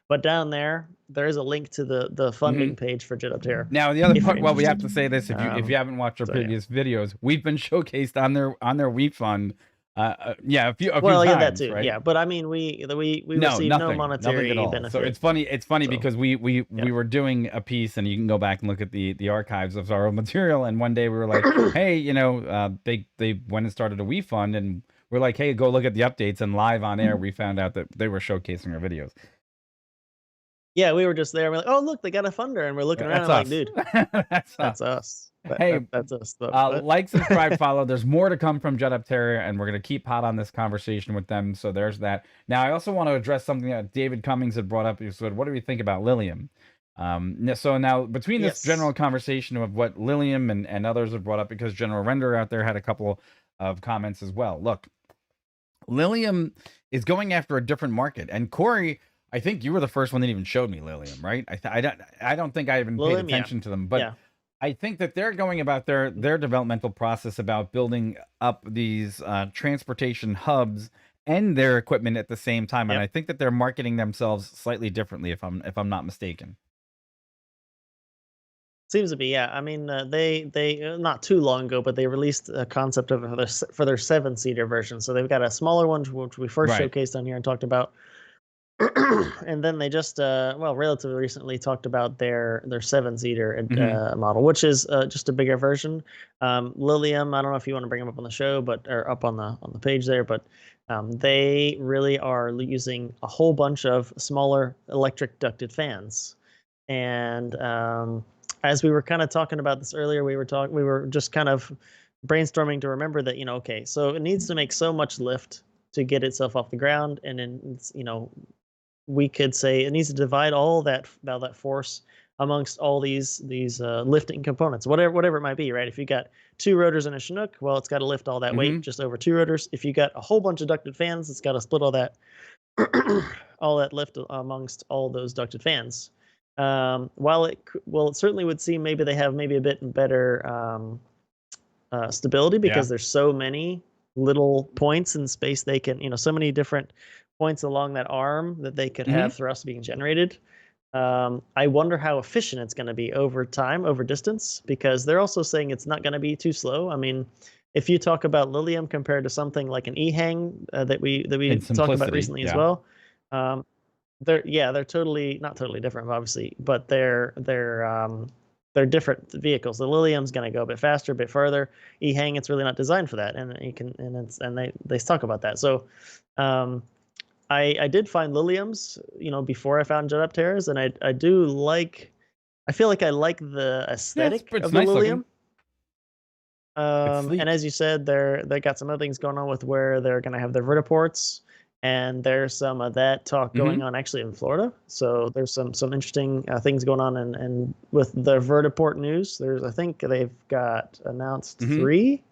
But down there is a link to the funding page for Jetoptera. Now, the other part, well, we have to say this, if you haven't watched our so, previous videos, we've been showcased on their WeFund. Yeah, a few Well, yeah, times, that too. right? Yeah, but I mean, we No, receive no nothing monetary at all. benefit. So it's funny because we were doing a piece, and you can go back and look at the archives of our material. And one day we were like, hey, they went and started a WeFund, and we're like, hey, go look at the updates. And live on air, we found out that they were showcasing our videos. Yeah, we were just there. We're like, oh, look, they got a funder, and we're looking around like, dude, that's us. Hey, that's us. like, subscribe, follow. There's more to come from Jetoptera, and we're going to keep hot on this conversation with them. So there's that. Now, I also want to address something that David Cummings had brought up. He said, what do we think about Lilium? So now, between this general conversation of what Lilium and others have brought up, because General Render out there had a couple of comments as well. Look, Lilium is going after a different market. And Corey, I think you were the first one that even showed me Lilium, right? I don't think I even paid attention to them, but I think that they're going about their developmental process about building up these transportation hubs and their equipment at the same time, and I think that they're marketing themselves slightly differently, if I'm not mistaken. Seems to be, yeah. I mean, they not too long ago, but they released a concept of for their 7-seater version. So they've got a smaller one, which we first showcased on here and talked about. And then they just relatively recently talked about their 7-seater model, which is just a bigger version. Lilium, I don't know if you want to bring them up on the show, or up on the page there, but they really are using a whole bunch of smaller electric ducted fans. And as we were kind of talking about this earlier, we were just kind of brainstorming to remember that, okay, so it needs to make so much lift to get itself off the ground, and then we could say it needs to divide all that force amongst all these lifting components, whatever it might be, right? If you got 2 rotors and a Chinook, well, it's got to lift all that weight just over 2 rotors. If you got a whole bunch of ducted fans, it's got to split all that all that lift amongst all those ducted fans. While it certainly would seem maybe they have maybe a bit better stability because there's so many little points in space they can, so many different points along that arm that they could have thrust being generated. I wonder how efficient it's going to be over time, over distance, because they're also saying it's not going to be too slow. I mean, if you talk about Lilium compared to something like an E-Hang that we talked about recently as well, they're totally not totally different, obviously, but they're different vehicles. The Lilium's going to go a bit faster, a bit further. E-Hang, it's really not designed for that, and they talk about that. So, I did find Liliums, before I found Jetopteras, and I do like. I feel like I like the aesthetic of the nice Lilium. And as you said, they got some other things going on with where they're going to have their vertiports, and there's some of that talk going on actually in Florida. So there's some interesting things going on, and with the vertiport news, I think they've got announced 3.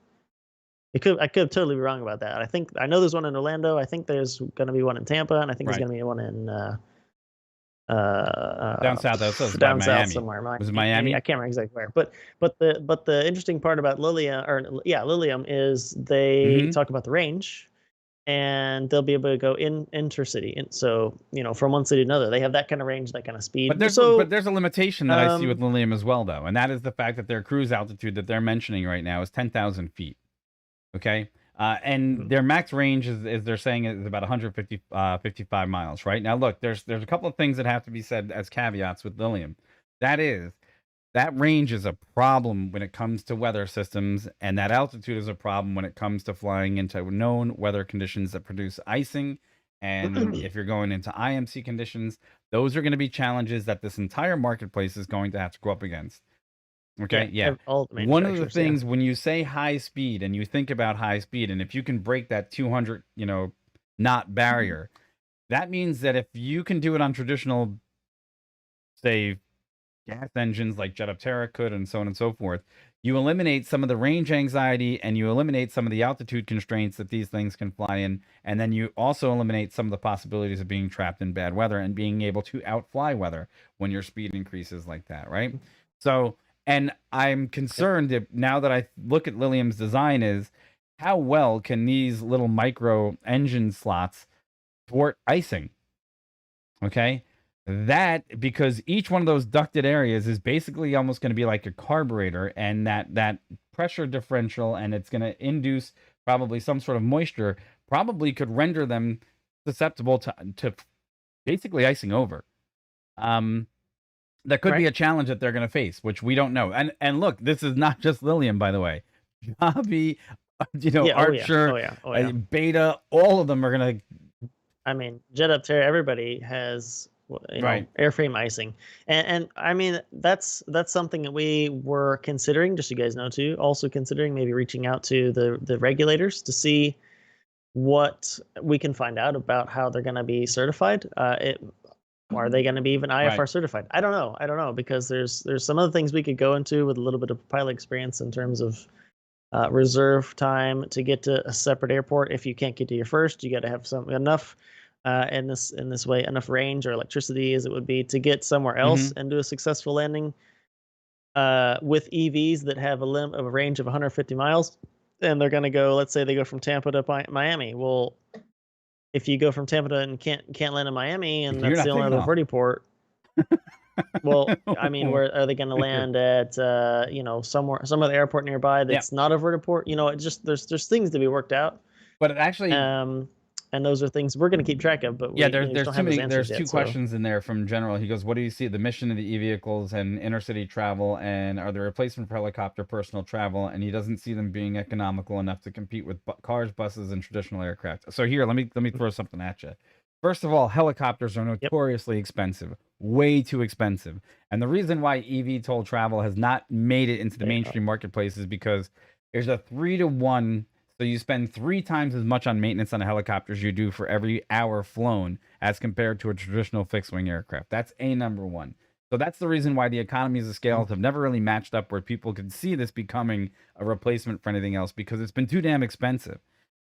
I could totally be wrong about that. I know there's one in Orlando. I think there's going to be one in Tampa, and I think there's going to be one in down south. That's down by south Miami. somewhere. Was it Miami? I can't remember exactly where. But the interesting part about Lilium is they talk about the range, and they'll be able to go intercity, and so from one city to another, they have that kind of range, that kind of speed. But there's a limitation that I see with Lilium as well, though, and that is the fact that their cruise altitude that they're mentioning right now is 10,000 feet. Okay. And Mhm. their max range is they're saying is about 150 55 miles. Right now, look, there's a couple of things that have to be said as caveats with Lilium. That is, that range is a problem when it comes to weather systems, and that altitude is a problem when it comes to flying into known weather conditions that produce icing. And if you're going into IMC conditions, those are going to be challenges that this entire marketplace is going to have to go up against. Yeah, Okay, yeah. all the One of the manufacturers, yeah. things when you say high speed and you think about high speed, and if you can break that 200, knot barrier, that means that if you can do it on traditional, say, gas engines like Jetoptera could, and so on and so forth, you eliminate some of the range anxiety and you eliminate some of the altitude constraints that these things can fly in. And then you also eliminate some of the possibilities of being trapped in bad weather and being able to outfly weather when your speed increases like that, right? So, and I'm Yep. concerned that now that I look at Lilium's design is how well can these little micro engine slots thwart icing? Okay. That because each one of those ducted areas is basically almost going to be like a carburetor, and that pressure differential, and it's going to induce probably some sort of moisture, probably could render them susceptible to basically icing over. Um, that could be Right. a challenge that they're going to face, which we don't know. And look, this is not just Lilium, by the way. Javi, Yeah. Oh yeah. Archer, Oh yeah. Oh yeah. Beta, all of them are going to I mean, Jetoptera, everybody has, right. airframe icing, and I mean that's something that we were considering. Just so you guys know too, also considering maybe reaching out to the regulators to see what we can find out about how they're going to be certified. Are they going to be even Right. IFR certified? I don't know. I don't know because there's some other things we could go into with a little bit of pilot experience in terms of reserve time to get to a separate airport. If you can't get to your first, you got to have some enough in this way enough range or electricity as it would be to get somewhere else Mhm. and do a successful landing with EVs that have a range of 150 miles. And they're going to go. Let's say they go from Tampa to Miami. Well, if you go from Tampa to and can't land in Miami, and You're that's not the only taking other off. vertiport. Well, I mean, where are they going to Yeah. land at? Some other airport nearby Yeah. that's not a vertiport. It just there's things to be worked out. But it actually, Um, and those are things we're going to keep track of, but yeah, we just there's don't too have those many. answers There's yet. two So questions in there from General. He goes, "What do you see the mission of the e-vehicles and intercity travel, and are they a replacement for helicopter personal travel?" And he doesn't see them being economical enough to compete with cars, buses, and traditional aircraft. So here, let me throw something at you. First of all, helicopters are yep, notoriously expensive, way too expensive. And the reason why eVTOL travel has not made it into the they are. mainstream marketplace is because there's a 3 to 1. So you spend 3 times as much on maintenance on a helicopter as you do for every hour flown as compared to a traditional fixed wing aircraft. That's a number one. So that's the reason why the economies of scale have never really matched up where people could see this becoming a replacement for anything else because it's been too damn expensive,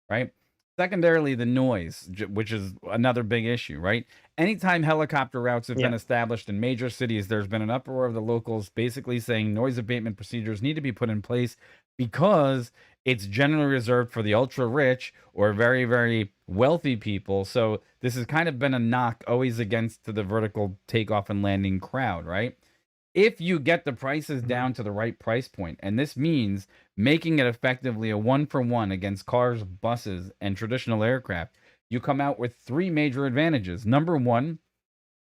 right? Secondarily, the noise, which is another big issue, right? Anytime helicopter routes have been Yeah. established in major cities, there's been an uproar of the locals basically saying noise abatement procedures need to be put in place because it's generally reserved for the ultra rich or very, very wealthy people. So this has kind of been a knock always against the vertical takeoff and landing crowd, right? If you get the prices Mhm. down to the right price point, and this means making it effectively a 1-for-1 against cars, buses, and traditional aircraft, you come out with 3 major advantages. Number one,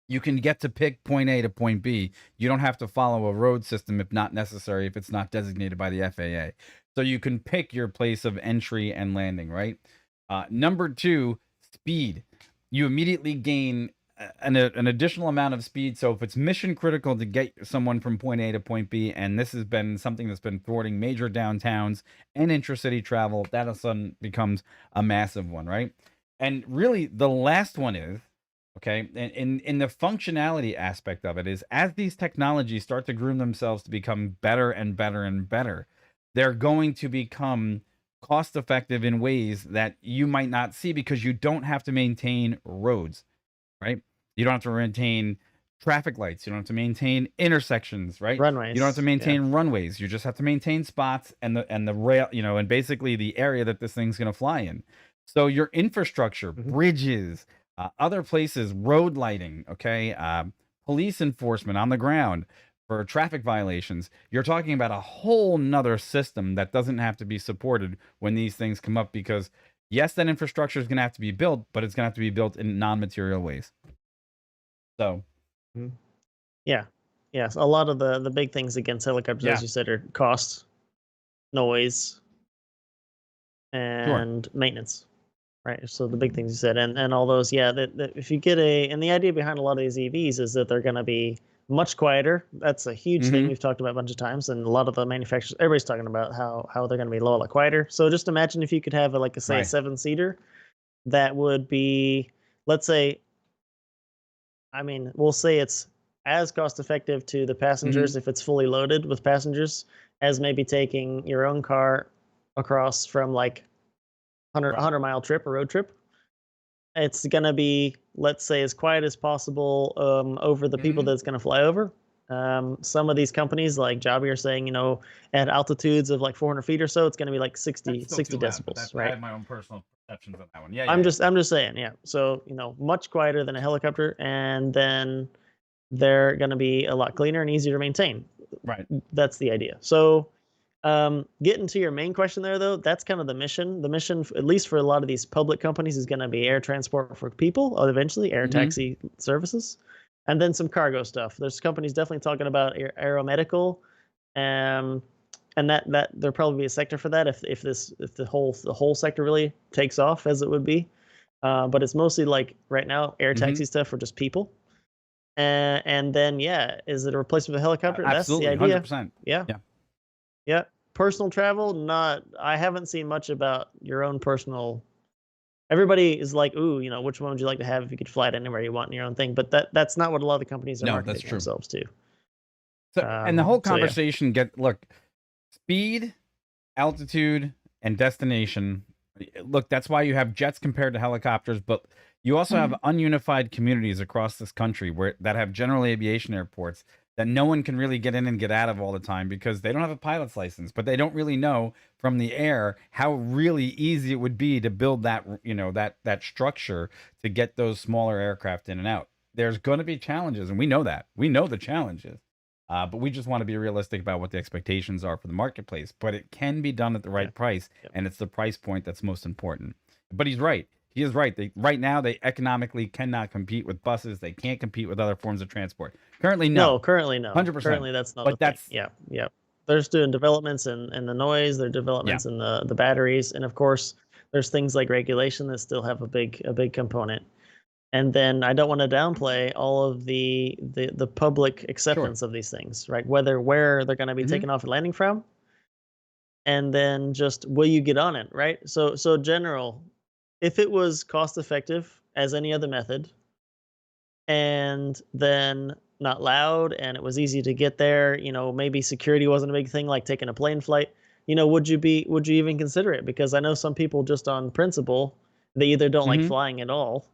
you can get to pick point A to point B. You don't have to follow a road system if not necessary, if it's not designated by the FAA. So you can pick your place of entry and landing, right? Number two, speed. You immediately gain an additional amount of speed. So if it's mission critical to get someone from point A to point B, and this has been something that's been thwarting major downtowns and intracity travel, that all of a sudden becomes a massive one, right? And really, the last one is okay. And in the functionality aspect of it is as these technologies start to groom themselves to become better and better and better, they're going to become cost effective in ways that you might not see because you don't have to maintain roads, right? You don't have to maintain traffic lights. You don't have to maintain intersections, right? You don't have to Runways. Yeah. maintain runways. You just have to maintain spots and the rail, and basically the area that this thing's going to fly in. So your infrastructure, Mhm. bridges, other places, road lighting, okay, police enforcement on the ground, for traffic violations, you're talking about a whole nother system that doesn't have to be supported when these things come up, because yes, that infrastructure is going to have to be built, but it's going to have to be built in non-material ways. So yeah, yes, a lot of the big things against helicopters, as you said, are cost, noise, and maintenance. Right. So the big things you said, and all those, yeah. That if you get and the idea behind a lot of these EVs is that they're going to be much quieter. That's a huge thing we've talked about a bunch of times, and a lot of the manufacturers, everybody's talking about how they're going to be a lot quieter. So just imagine if you could have a 7-seater that would be, let's say, I mean, we'll say it's as cost effective to the passengers if it's fully loaded with passengers as maybe taking your own car across from like 100-mile trip or road trip. It's going to be, let's say, as quiet as possible over the people that's going to fly over. Some of these companies like Joby are saying, at altitudes of like 400 feet or so, it's going to be like 60 decibels, right? I have my own personal perceptions on that one. Yeah, I'm just saying, yeah. So, much quieter than a helicopter, and then they're going to be a lot cleaner and easier to maintain. Right. That's the idea. So, getting to your main question there, though, that's kind of the mission. The mission, at least for a lot of these public companies, is going to be air transport for people, or eventually air taxi services, and then some cargo stuff. There's companies definitely talking about aeromedical, and that there'll probably be a sector for that if the whole sector really takes off as it would be. But it's mostly like right now air taxi stuff for just people. And then is it a replacement of a helicopter? Absolutely, that's the idea. 100%. Yeah. Personal travel, I haven't seen much about your own personal. Everybody is like, ooh, which one would you like to have if you could fly it anywhere you want in your own thing? But that's not what a lot of the companies are marketing themselves to. So, and the whole conversation look, speed, altitude, and destination. Look, that's why you have jets compared to helicopters, but you also have ununified communities across this country that have general aviation airports that no one can really get in and get out of all the time because they don't have a pilot's license, but they don't really know from the air how really easy it would be to build that, that structure to get those smaller aircraft in and out. There's going to be challenges, and we know that. We know the challenges, but we just want to be realistic about what the expectations are for the marketplace. But it can be done at the right price, and it's the price point that's most important. But he's right. He is right. Right now, they economically cannot compete with buses. They can't compete with other forms of transport. Currently, no. Currently, no. 100%. Currently, that's not. But that's thing. Yeah. They're doing developments in the noise. They're developments in the batteries, and of course, there's things like regulation that still have a big component. And then I don't want to downplay all of the public acceptance of these things, right? Where they're going to be taking off and landing from, and then just will you get on it, right? So general. If it was cost effective as any other method, and then not loud, and it was easy to get there, maybe security wasn't a big thing like taking a plane flight, would you even consider it? Because I know some people just on principle, they either don't like flying at all,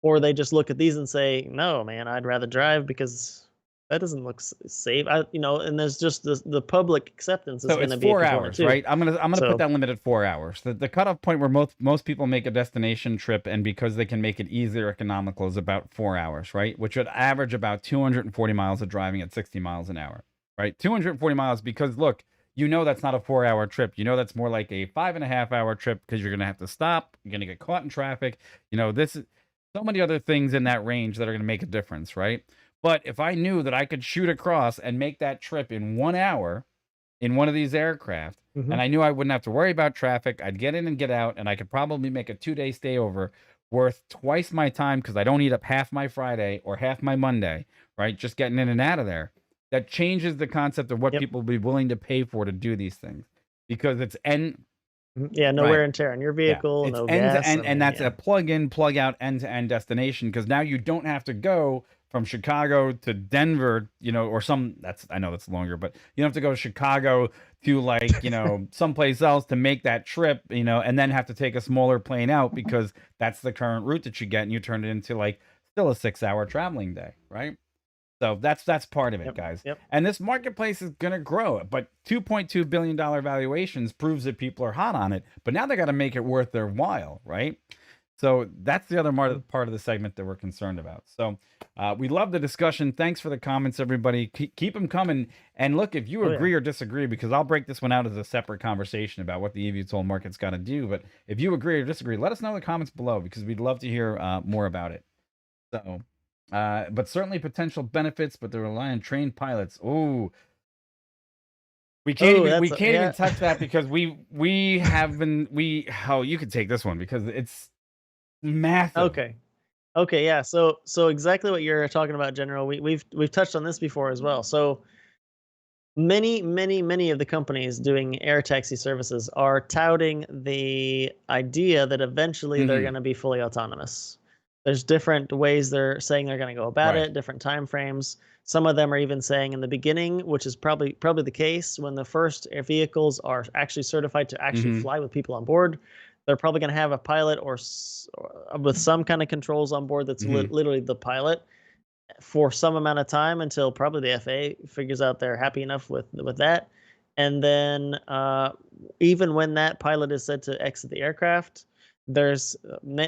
or they just look at these and say, no, man, I'd rather drive because that doesn't look safe. And there's just the public acceptance is going to be 4 hours, right? I'm gonna put that limit at 4 hours. The cutoff point where most people make a destination trip, and because they can make it easier, economical, is about 4 hours, right? Which would average about 240 miles of driving at 60 miles an hour, right? 240 miles, because look, that's not a 4-hour trip. That's more like a 5.5-hour trip because you're gonna have to stop. You're gonna get caught in traffic. This is so many other things in that range that are gonna make a difference, right? But if I knew that I could shoot across and make that trip in 1 hour in one of these aircraft, and I knew I wouldn't have to worry about traffic, I'd get in and get out, and I could probably make a 2-day stay over worth twice my time because I don't eat up half my Friday or half my Monday, right? Just getting in and out of there. That changes the concept of what people will be willing to pay for to do these things, because it's no wear and tear on your vehicle, it's no end gas, to end, and that's a plug-in, plug-out, end-to-end destination, because now you don't have to go from Chicago to Denver, or I know that's longer, but you don't have to go to Chicago to like, someplace else to make that trip, and then have to take a smaller plane out because that's the current route that you get, and you turn it into like still a 6-hour traveling day, right? So that's part of it, guys. And this marketplace is going to grow, but $2.2 billion valuations proves that people are hot on it, but now they got to make it worth their while, right? So that's the other part of the segment that we're concerned about. So we love the discussion. Thanks for the comments, everybody. Keep them coming. And look, if you agree or disagree, because I'll break this one out as a separate conversation about what the eVTOL market's got to do. But if you agree or disagree, let us know in the comments below, because we'd love to hear more about it. So, but certainly potential benefits, but they rely on trained pilots. Oh, we can't even touch that, because we have been you could take this one because it's massive. Okay, yeah. So exactly what you're talking about, General. We've touched on this before as well. So many of the companies doing air taxi services are touting the idea that eventually they're going to be fully autonomous. There's different ways they're saying they're going to go about it, different time frames. Some of them are even saying in the beginning, which is probably the case, when the first air vehicles are actually certified to actually fly with people on board, they're probably going to have a pilot or with some kind of controls on board that's literally the pilot for some amount of time, until probably the FAA figures out they're happy enough with that. And then even when that pilot is said to exit the aircraft, there's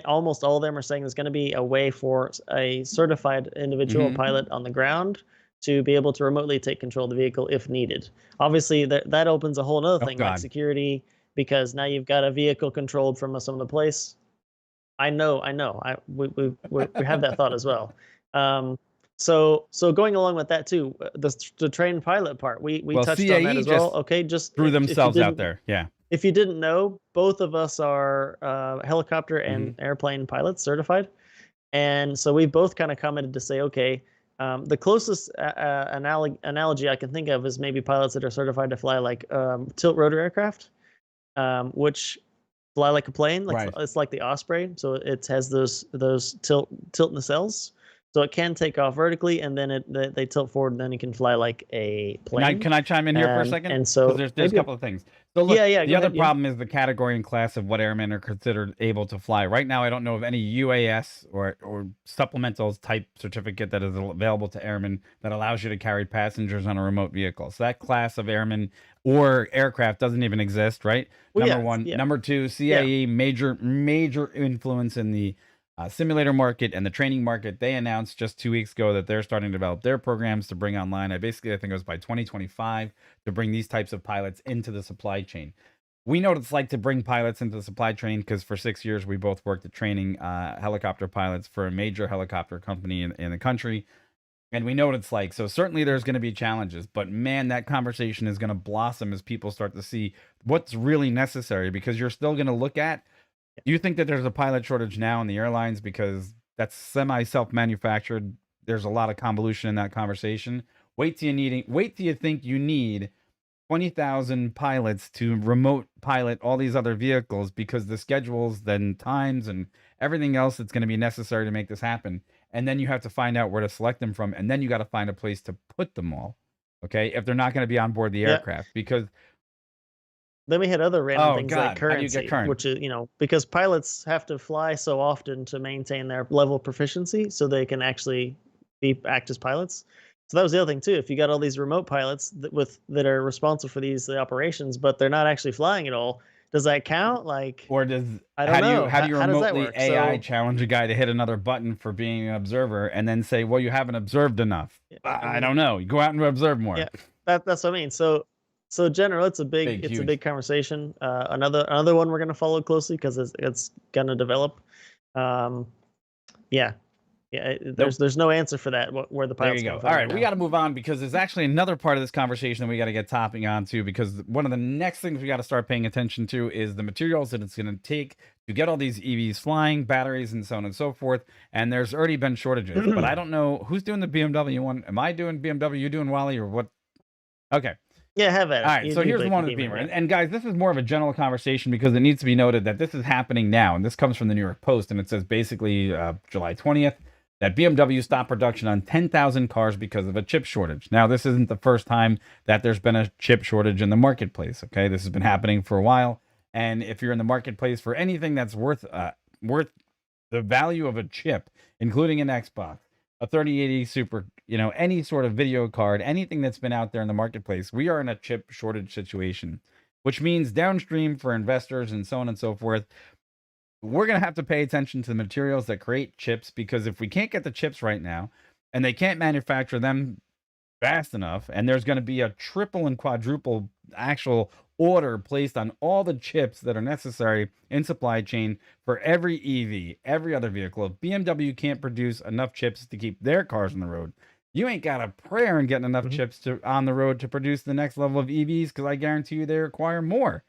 almost all of them are saying there's going to be a way for a certified individual pilot on the ground to be able to remotely take control of the vehicle if needed. Obviously, that opens a whole other thing, like security, because now you've got a vehicle controlled from some other place. I know. We have that thought as well. So going along with that too, the trained pilot part, we touched on that as well. Okay, just threw themselves out there. Yeah. If you didn't know, both of us are helicopter and airplane pilots certified, and so we both kind of commented to say, okay, the closest analogy I can think of is maybe pilots that are certified to fly like tilt rotor aircraft, which fly like a plane. Like it's like the Osprey, so it has those tilt nacelles. So it can take off vertically, and then they tilt forward, and then you can fly like a plane. Can I chime in here for a second? And so there's a couple of things. So look, the other problem is the category and class of what airmen are considered able to fly. Right now, I don't know of any UAS or supplemental type certificate that is available to airmen that allows you to carry passengers on a remote vehicle. So that class of airmen or aircraft doesn't even exist, right? Number one. Number two, CAE, major influence in the simulator market and the training market. They announced just 2 weeks ago that they're starting to develop their programs to bring online. I think it was by 2025 to bring these types of pilots into the supply chain. We know what it's like to bring pilots into the supply chain, because for 6 years we both worked at training helicopter pilots for a major helicopter company in the country, and we know what it's like. So certainly there's going to be challenges, but man, that conversation is going to blossom as people start to see what's really necessary, because you're still going to look at, you think that there's a pilot shortage now in the airlines because that's self-manufactured. There's a lot of convolution in that conversation. Wait till you think you need 20,000 pilots to remote pilot all these other vehicles, because the schedules, then times, and everything else that's going to be necessary to make this happen. And then you have to find out where to select them from, and then you got to find a place to put them all. Okay, if they're not going to be on board the aircraft, because then we had other random things like currency, which is, because pilots have to fly so often to maintain their level of proficiency so they can actually act as pilots. So that was the other thing too. If you got all these remote pilots that are responsible for the operations, but they're not actually flying at all, does that count? Like, or does I don't know. How do you remotely AI challenge a guy to hit another button for being an observer, and then say, well, you haven't observed enough? I don't know. You go out and observe more. Yeah, that's what I mean. So General, it's a big conversation. Another one we're going to follow closely, because it's going to develop. There's no answer for that. Where the pilots go. All right, we got to move on, because there's actually another part of this conversation that we got to get topping on to, because one of the next things we got to start paying attention to is the materials that it's going to take to get all these EVs flying, batteries, and so on and so forth. And there's already been shortages, but I don't know who's doing the BMW one. Am I doing BMW? You doing Wally, or what? Okay. Yeah, have it. All right, so here's the one with the Beamer. And guys, this is more of a general conversation, because it needs to be noted that this is happening now. And this comes from the New York Post, and it says basically July 20th that BMW stopped production on 10,000 cars because of a chip shortage. Now, this isn't the first time that there's been a chip shortage in the marketplace, okay? This has been happening for a while. And if you're in the marketplace for anything that's worth the value of a chip, including an Xbox, a 3080 Super, any sort of video card, anything that's been out there in the marketplace, we are in a chip shortage situation, which means downstream for investors and so on and so forth, we're going to have to pay attention to the materials that create chips, because if we can't get the chips right now and they can't manufacture them fast enough, and there's going to be a triple and quadruple actual order placed on all the chips that are necessary in supply chain for every EV, every other vehicle. If BMW can't produce enough chips to keep their cars on the road, you ain't got a prayer in getting enough chips to on the road to produce the next level of EVs, because I guarantee you they require more.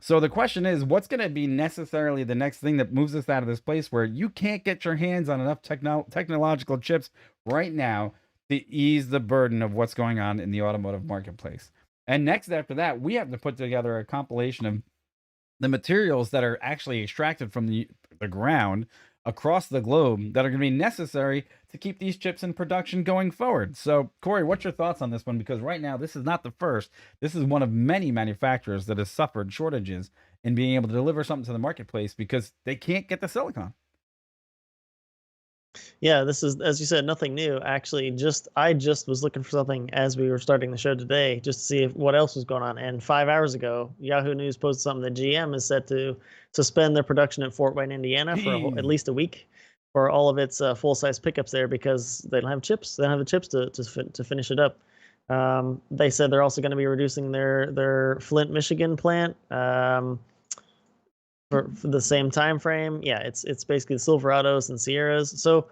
So the question is, what's going to be necessarily the next thing that moves us out of this place where you can't get your hands on enough technological chips right now to ease the burden of what's going on in the automotive marketplace? And next after that, we have to put together a compilation of the materials that are actually extracted from the ground across the globe that are going to be necessary to keep these chips in production going forward. So, Corey, what's your thoughts on this one? Because right now, this is not the first. This is one of many manufacturers that has suffered shortages in being able to deliver something to the marketplace because they can't get the silicon. Yeah, this is, as you said, nothing new. Actually, I just was looking for something as we were starting the show today, just to see what else was going on. And 5 hours ago, Yahoo News posted something that GM is set to suspend their production at Fort Wayne, Indiana, for at least a week, for all of its full-size pickups there, because they don't have chips. They don't have the chips to finish it up. They said they're also going to be reducing their Flint, Michigan plant. For the same time frame. Yeah, it's basically the Silverados and Sierras. So,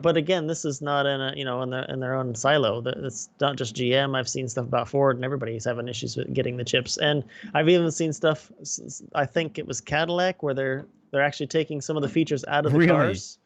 but again, this is not in in their own silo. It's not just GM. I've seen stuff about Ford, and everybody's having issues with getting the chips. And I've even seen stuff. I think it was Cadillac, where they're actually taking some of the features out of the cars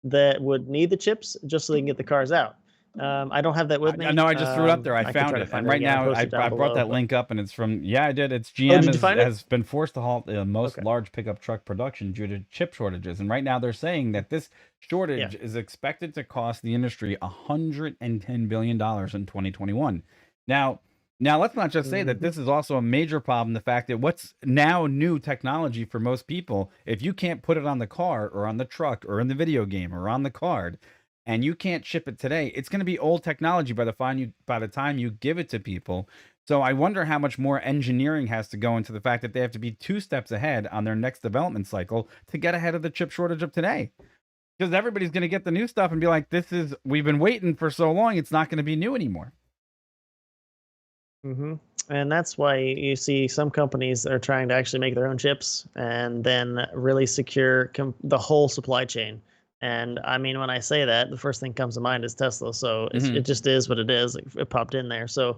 that would need the chips just so they can get the cars out. I don't have that with me. No, I just threw it up there. I found it. And right now, I brought that link up, and it's from, yeah, I did. It's GM has been forced to halt most large pickup truck production due to chip shortages. And right now, they're saying that this shortage is expected to cost the industry $110 billion in 2021. Now, let's not just say that this is also a major problem. The fact that what's now new technology for most people, if you can't put it on the car or on the truck or in the video game or on the card, and you can't ship it today, it's going to be old technology by the time you give it to people. So I wonder how much more engineering has to go into the fact that they have to be 2 steps ahead on their next development cycle to get ahead of the chip shortage of today. Because everybody's going to get the new stuff and be like, we've been waiting for so long, it's not going to be new anymore. And that's why you see some companies that are trying to actually make their own chips and then really secure the whole supply chain. And I mean, when I say that, the first thing comes to mind is Tesla. So it just is what it is. It popped in there. So,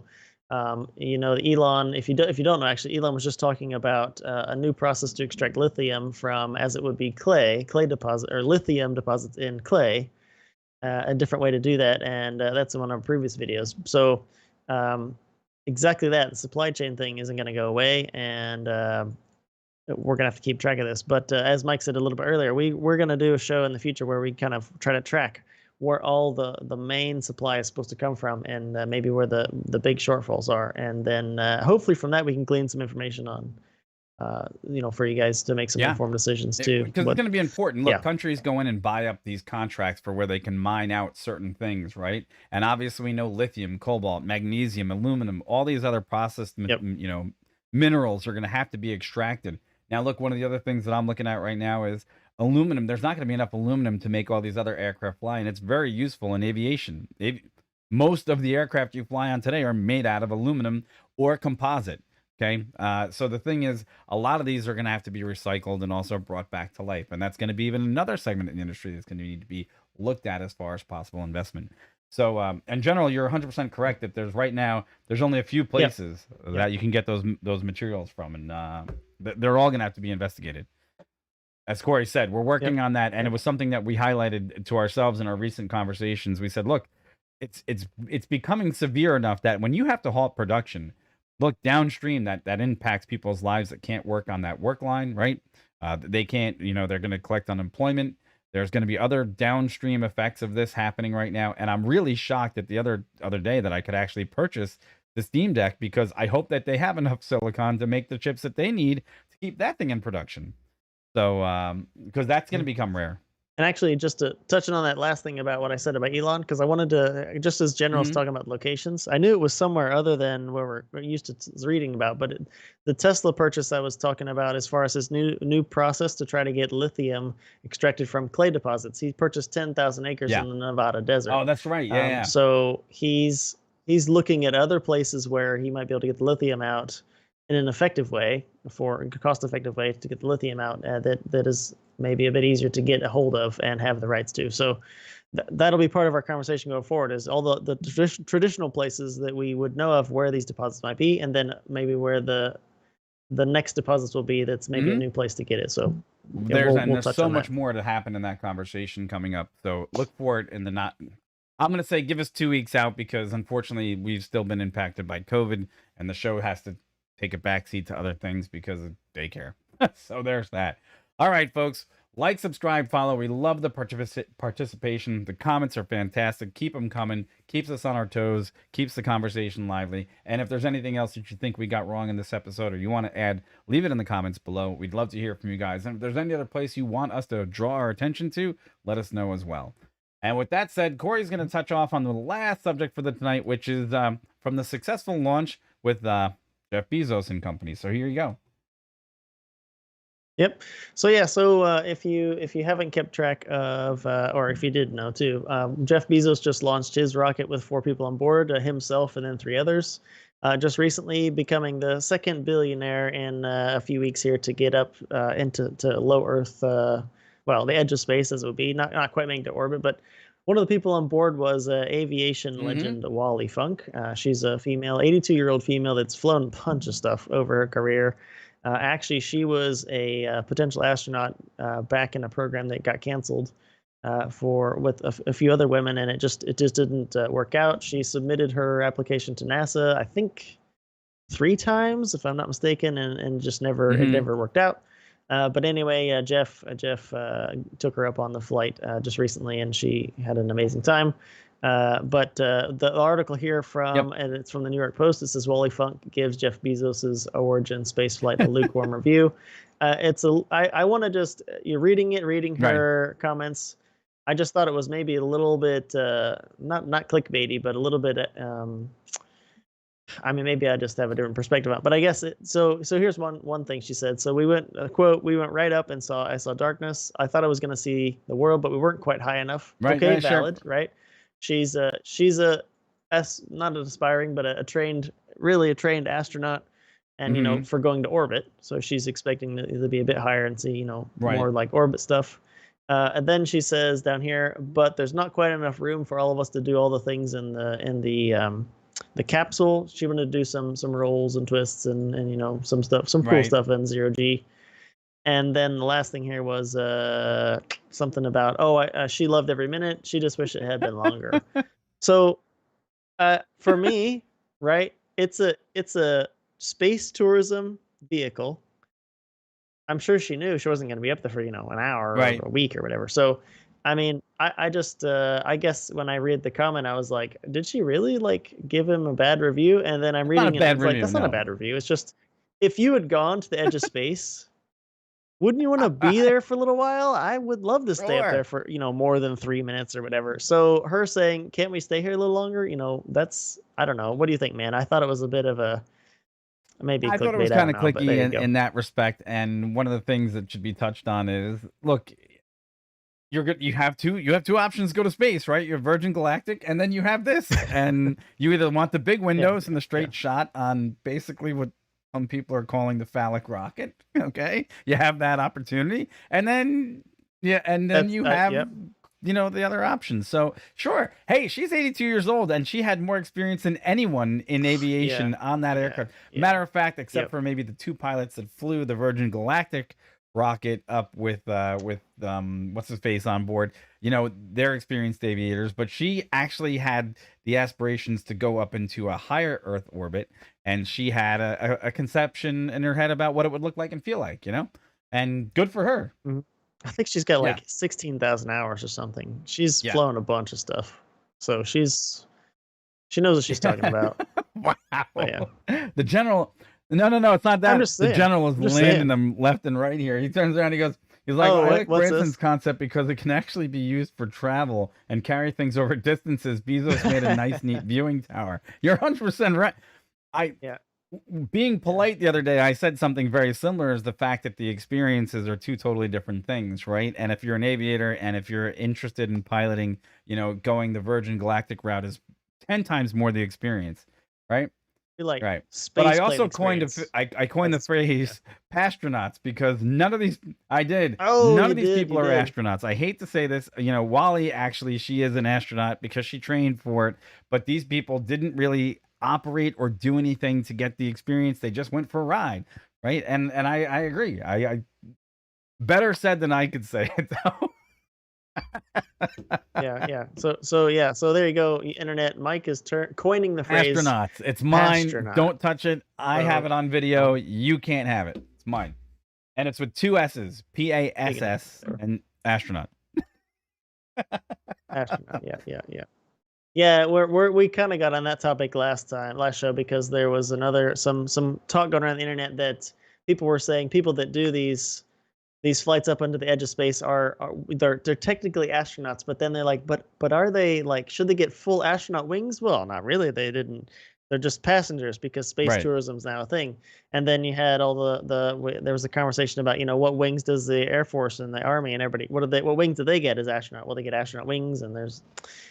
Elon, if you don't know, actually, Elon was just talking about a new process to extract lithium from, as it would be clay deposit, or lithium deposits in clay, a different way to do that. And that's in one of our previous videos. So exactly that. The supply chain thing isn't going to go away. And we're going to have to keep track of this. But as Mike said a little bit earlier, we're going to do a show in the future where we kind of try to track where all the main supply is supposed to come from, and maybe where the big shortfalls are. And then hopefully from that we can glean some information on, for you guys to make some informed decisions too. Because it's going to be important. Look, countries go in and buy up these contracts for where they can mine out certain things, right? And obviously we know lithium, cobalt, magnesium, aluminum, all these other processed, minerals are going to have to be extracted. Now, look, one of the other things that I'm looking at right now is aluminum. There's not going to be enough aluminum to make all these other aircraft fly, and it's very useful in aviation. Most of the aircraft you fly on today are made out of aluminum or composite, okay? So the thing is, a lot of these are going to have to be recycled and also brought back to life, and that's going to be even another segment in the industry that's going to need to be looked at as far as possible investment. So, in general, you're 100% correct that there's only a few places that you can get those materials from, and they're all going to have to be investigated. As Corey said, we're working on that, and it was something that we highlighted to ourselves in our recent conversations. We said, look, it's becoming severe enough that when you have to halt production, look downstream, that impacts people's lives that can't work on that work line, right? They can't, they're going to collect unemployment. There's going to be other downstream effects of this happening right now. And I'm really shocked that the other day that I could actually purchase the Steam Deck, because I hope that they have enough silicon to make the chips that they need to keep that thing in production. So, because that's going to become rare. And actually, just to touching on that last thing about what I said about Elon, because I wanted to, just as generals Mhm. talking about locations, I knew it was somewhere other than where we're used to reading about. But the Tesla purchase I was talking about, as far as his new process to try to get lithium extracted from clay deposits, he purchased 10,000 acres Yeah. in the Nevada desert. Oh, that's right. Yeah, yeah. So he's looking at other places where he might be able to get the lithium out in an effective way, for a cost-effective way to get the lithium out, that is maybe a bit easier to get a hold of and have the rights to. So that'll be part of our conversation going forward, is all the traditional places that we would know of where these deposits might be, and then maybe where the next deposits will be. That's maybe a new place to get it. So yeah, we'll There's touch so on much that. more to happen in that conversation coming up. So look for it in the not. I'm gonna say give us 2 weeks out, because unfortunately we've still been impacted by COVID, and the show has to take a backseat to other things because of daycare. So there's that. All right, folks. Like, subscribe, follow. We love the participation. The comments are fantastic. Keep them coming. Keeps us on our toes. Keeps the conversation lively. And if there's anything else that you think we got wrong in this episode, or you want to add, leave it in the comments below. We'd love to hear from you guys. And if there's any other place you want us to draw our attention to, let us know as well. And with that said, Corey's going to touch off on the last subject for the tonight, which is from the successful launch with Jeff Bezos and company. So here you go. Yep. So yeah. So if you haven't kept track of, or if you did know too, Jeff Bezos just launched his rocket with 4 people on board, himself and then 3 others. Just recently becoming the second billionaire in a few weeks here to get up into low Earth, well, the edge of space, as it would be, not quite making to orbit, but one of the people on board was aviation legend Wally Funk. She's a female, 82-year-old female that's flown a bunch of stuff over her career. Actually, she was a potential astronaut back in a program that got canceled with a few other women, and it just didn't work out. She submitted her application to NASA, I think 3 times, if I'm not mistaken, and just it never worked out. But anyway, Jeff took her up on the flight just recently, and she had an amazing time. But the article here and it's from the New York Post. It says Wally Funk gives Jeff Bezos's origin spaceflight a lukewarm review. I want to just, you're reading her comments. I just thought it was maybe a little bit not clickbaity, but a little bit. I mean, maybe I just have a different perspective on it, but I guess so here's one thing she said. So we went, quote, "We went right up and I saw darkness. I thought I was going to see the world, but we weren't quite high enough." Right, okay, right, valid, sure. right? She's not an aspiring, but a trained astronaut, and for going to orbit. So she's expecting to be a bit higher and see more like orbit stuff. And then she says down here, but there's not quite enough room for all of us to do all the things in the capsule. She wanted to do some rolls and twists and some cool stuff in 0G. And then the last thing here was something about she loved every minute. She just wished it had been longer. So for me, right, it's a space tourism vehicle. I'm sure she knew she wasn't going to be up there for an hour or a week or whatever. So I mean, I just I guess when I read the comment, I was like, did she really give him a bad review? And then I'm reading it, and it's like, that's not a bad review. It's just, if you had gone to the edge of space, wouldn't you want to be there for a little while? I would love to stay up there for more than 3 minutes or whatever. So her saying, can't we stay here a little longer? That's, I don't know. What do you think, man? I thought it was a bit of a, maybe I thought it was kind of clicky in that respect. And one of the things that should be touched on is, look, you're good. You have two options to go to space, right? You have Virgin Galactic, and then you have this, and you either want the big windows and the straight shot on basically what some people are calling the phallic rocket. Okay, you have that opportunity, and then you have the other options. So sure, hey, she's 82 years old, and she had more experience than anyone in aviation on that aircraft. Matter of fact, except for maybe the 2 pilots that flew the Virgin Galactic rocket up with what's his face on board. They're experienced aviators, but she actually had the aspirations to go up into a higher Earth orbit, and she had a conception in her head about what it would look like and feel like, and good for her. Mm-hmm. I think she's got 16,000 hours or something. She's flown a bunch of stuff, so she knows what she's talking about. Wow. But the general. No, it's not that. I'm just saying. The general is landing them left and right here. He turns around, he goes, He's like, Oh, I like what's Branson's this? concept because it can actually be used for travel and carry things over distances. Bezos made a nice, neat viewing tower. You're 100% right. Yeah. Being polite the other day, I said something very similar is the fact that the experiences are two totally different things, right? And if you're an aviator and if you're interested in piloting, going the Virgin Galactic route is 10 times more the experience, right? You like Right. But I space plane also coined experience. I coined the That's- yeah. phrase pastronauts because none of these Oh, none you of these did, people you are did. astronauts. I hate to say this, Wally actually she is an astronaut because she trained for it, but these people didn't really operate or do anything to get the experience. They just went for a ride, right? And I agree. I better said than I could say it though. Yeah. So there you go, internet. Mike is coining the phrase Astronauts. It's mine. astronaut. Don't touch it. I So, have it on video. You can't have it. It's mine. And it's with two S's, PASS, and astronaut. astronaut. Yeah. We kind of got on that topic last show because there was some talk going around the internet that people were saying people that do these flights up under the edge of space they're technically astronauts, but then they're like, but are they, like, should they get full astronaut wings? Well, not really. They didn't. They're just passengers because space Right. tourism is now a thing. And then you had all there was a conversation about, what wings does the Air Force and the Army and everybody, what wings do they get as astronaut? Well, they get astronaut wings, and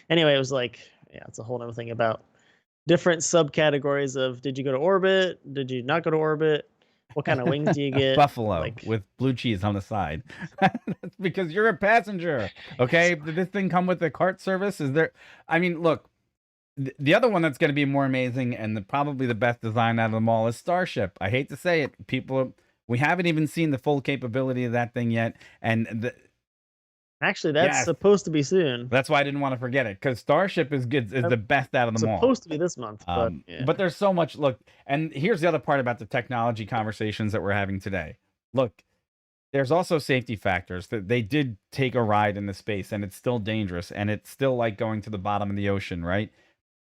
anyway, it was like, yeah, it's a whole other thing about different subcategories of, did you go to orbit? Did you not go to orbit? What kind of wings do you get? Buffalo with blue cheese on the side. That's because you're a passenger. Okay. Did this thing come with a cart service? Is there? I mean, look, the other one that's going to be more amazing and probably the best design out of them all is Starship. I hate to say it. We haven't even seen the full capability of that thing yet. And actually, that's supposed to be soon. That's why I didn't want to forget it, because Starship is the best out of them all. Supposed to be this month, but but there's so much. Look, and here's the other part about the technology conversations that we're having today. Look, there's also safety factors that they did take a ride in the space, and it's still dangerous, and it's still like going to the bottom of the ocean, right?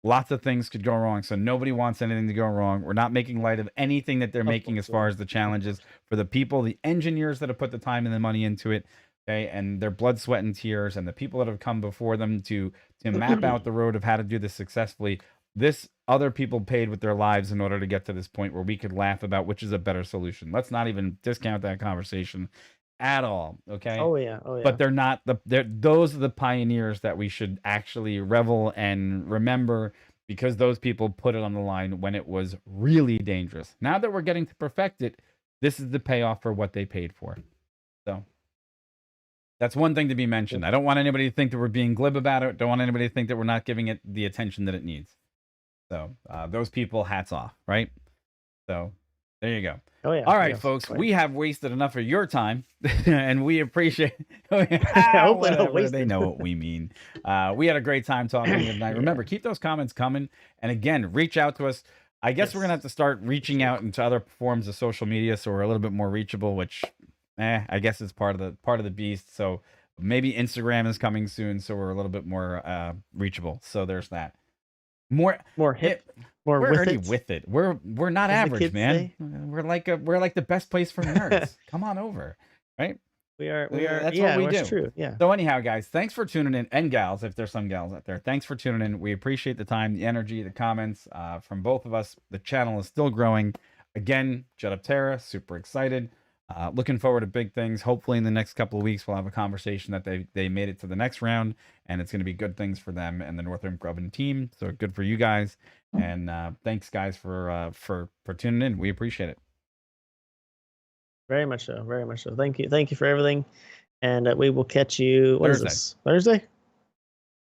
Lots of things could go wrong, so nobody wants anything to go wrong. We're not making light of anything that they're making as far as the challenges for the people, the engineers that have put the time and the money into it. Okay, and their blood, sweat, and tears, and the people that have come before them to map out the road of how to do this successfully. This other people paid with their lives in order to get to this point where we could laugh about which is a better solution. Let's not even discount that conversation at all. Okay. Oh yeah. But they're not those are the pioneers that we should actually revel and remember, because those people put it on the line when it was really dangerous. Now that we're getting to perfect it, this is the payoff for what they paid for. So that's one thing to be mentioned. I don't want anybody to think that we're being glib about it. Don't want anybody to think that we're not giving it the attention that it needs. So those people, hats off, right? So there you go. Oh yeah. All right, folks, we have wasted enough of your time, and we appreciate. Hopefully they know what we mean. We had a great time talking tonight. Remember, keep those comments coming, and again, reach out to us. I guess we're gonna have to start reaching out into other forms of social media, so we're a little bit more reachable, which. I guess it's part of the beast. So maybe Instagram is coming soon, so we're a little bit more reachable. So there's that. More hip. We're already with it. We're not average, man. We're like the best place for nerds. Come on over, right? We are. That's what we do. That's true. Yeah. So anyhow, guys, thanks for tuning in, and gals, if there's some gals out there. Thanks for tuning in. We appreciate the time, the energy, the comments from both of us. The channel is still growing. Again, Jetoptera, super excited. Looking forward to big things. Hopefully in the next couple of weeks, we'll have a conversation that they made it to the next round, and it's going to be good things for them and the Northrop Grumman team. So good for you guys. And thanks, guys, for tuning in. We appreciate it. Very much so. Very much so. Thank you for everything. And we will catch you. What is this? Thursday?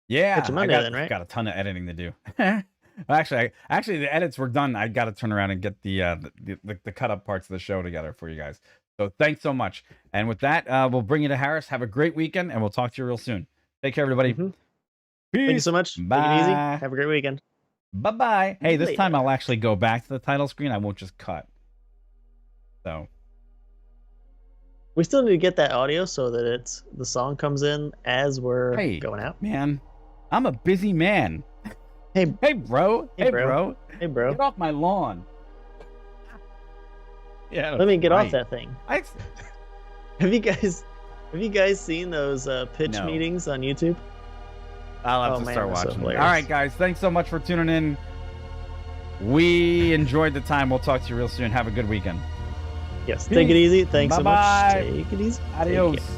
Yeah. Catch you Monday then, right? Got a ton of editing to do. Actually, the edits were done. I got to turn around and get the cut up parts of the show together for you guys. So thanks so much. And with that, we'll bring you to Harris. Have a great weekend, and we'll talk to you real soon. Take care, everybody. Peace. Thank you so much. Bye. Take it easy. Have a great weekend. Bye-bye. Hey, this time I'll actually go back to the title screen. I won't just cut. So we still need to get that audio so that the song comes in as we're going out. Man, I'm a busy man. Hey, bro. Hey, bro. Get off my lawn. Yeah. Let me get off that thing. Have you guys Have you guys seen those pitch No. meetings on YouTube? I'll have Oh, to man, start they're so watching. All hilarious. right, guys. Thanks so much for tuning in. We enjoyed the time. We'll talk to you real soon. Have a good weekend. Yes, take it easy. Thanks so much. Bye-bye. Take it easy. Take Adios. care.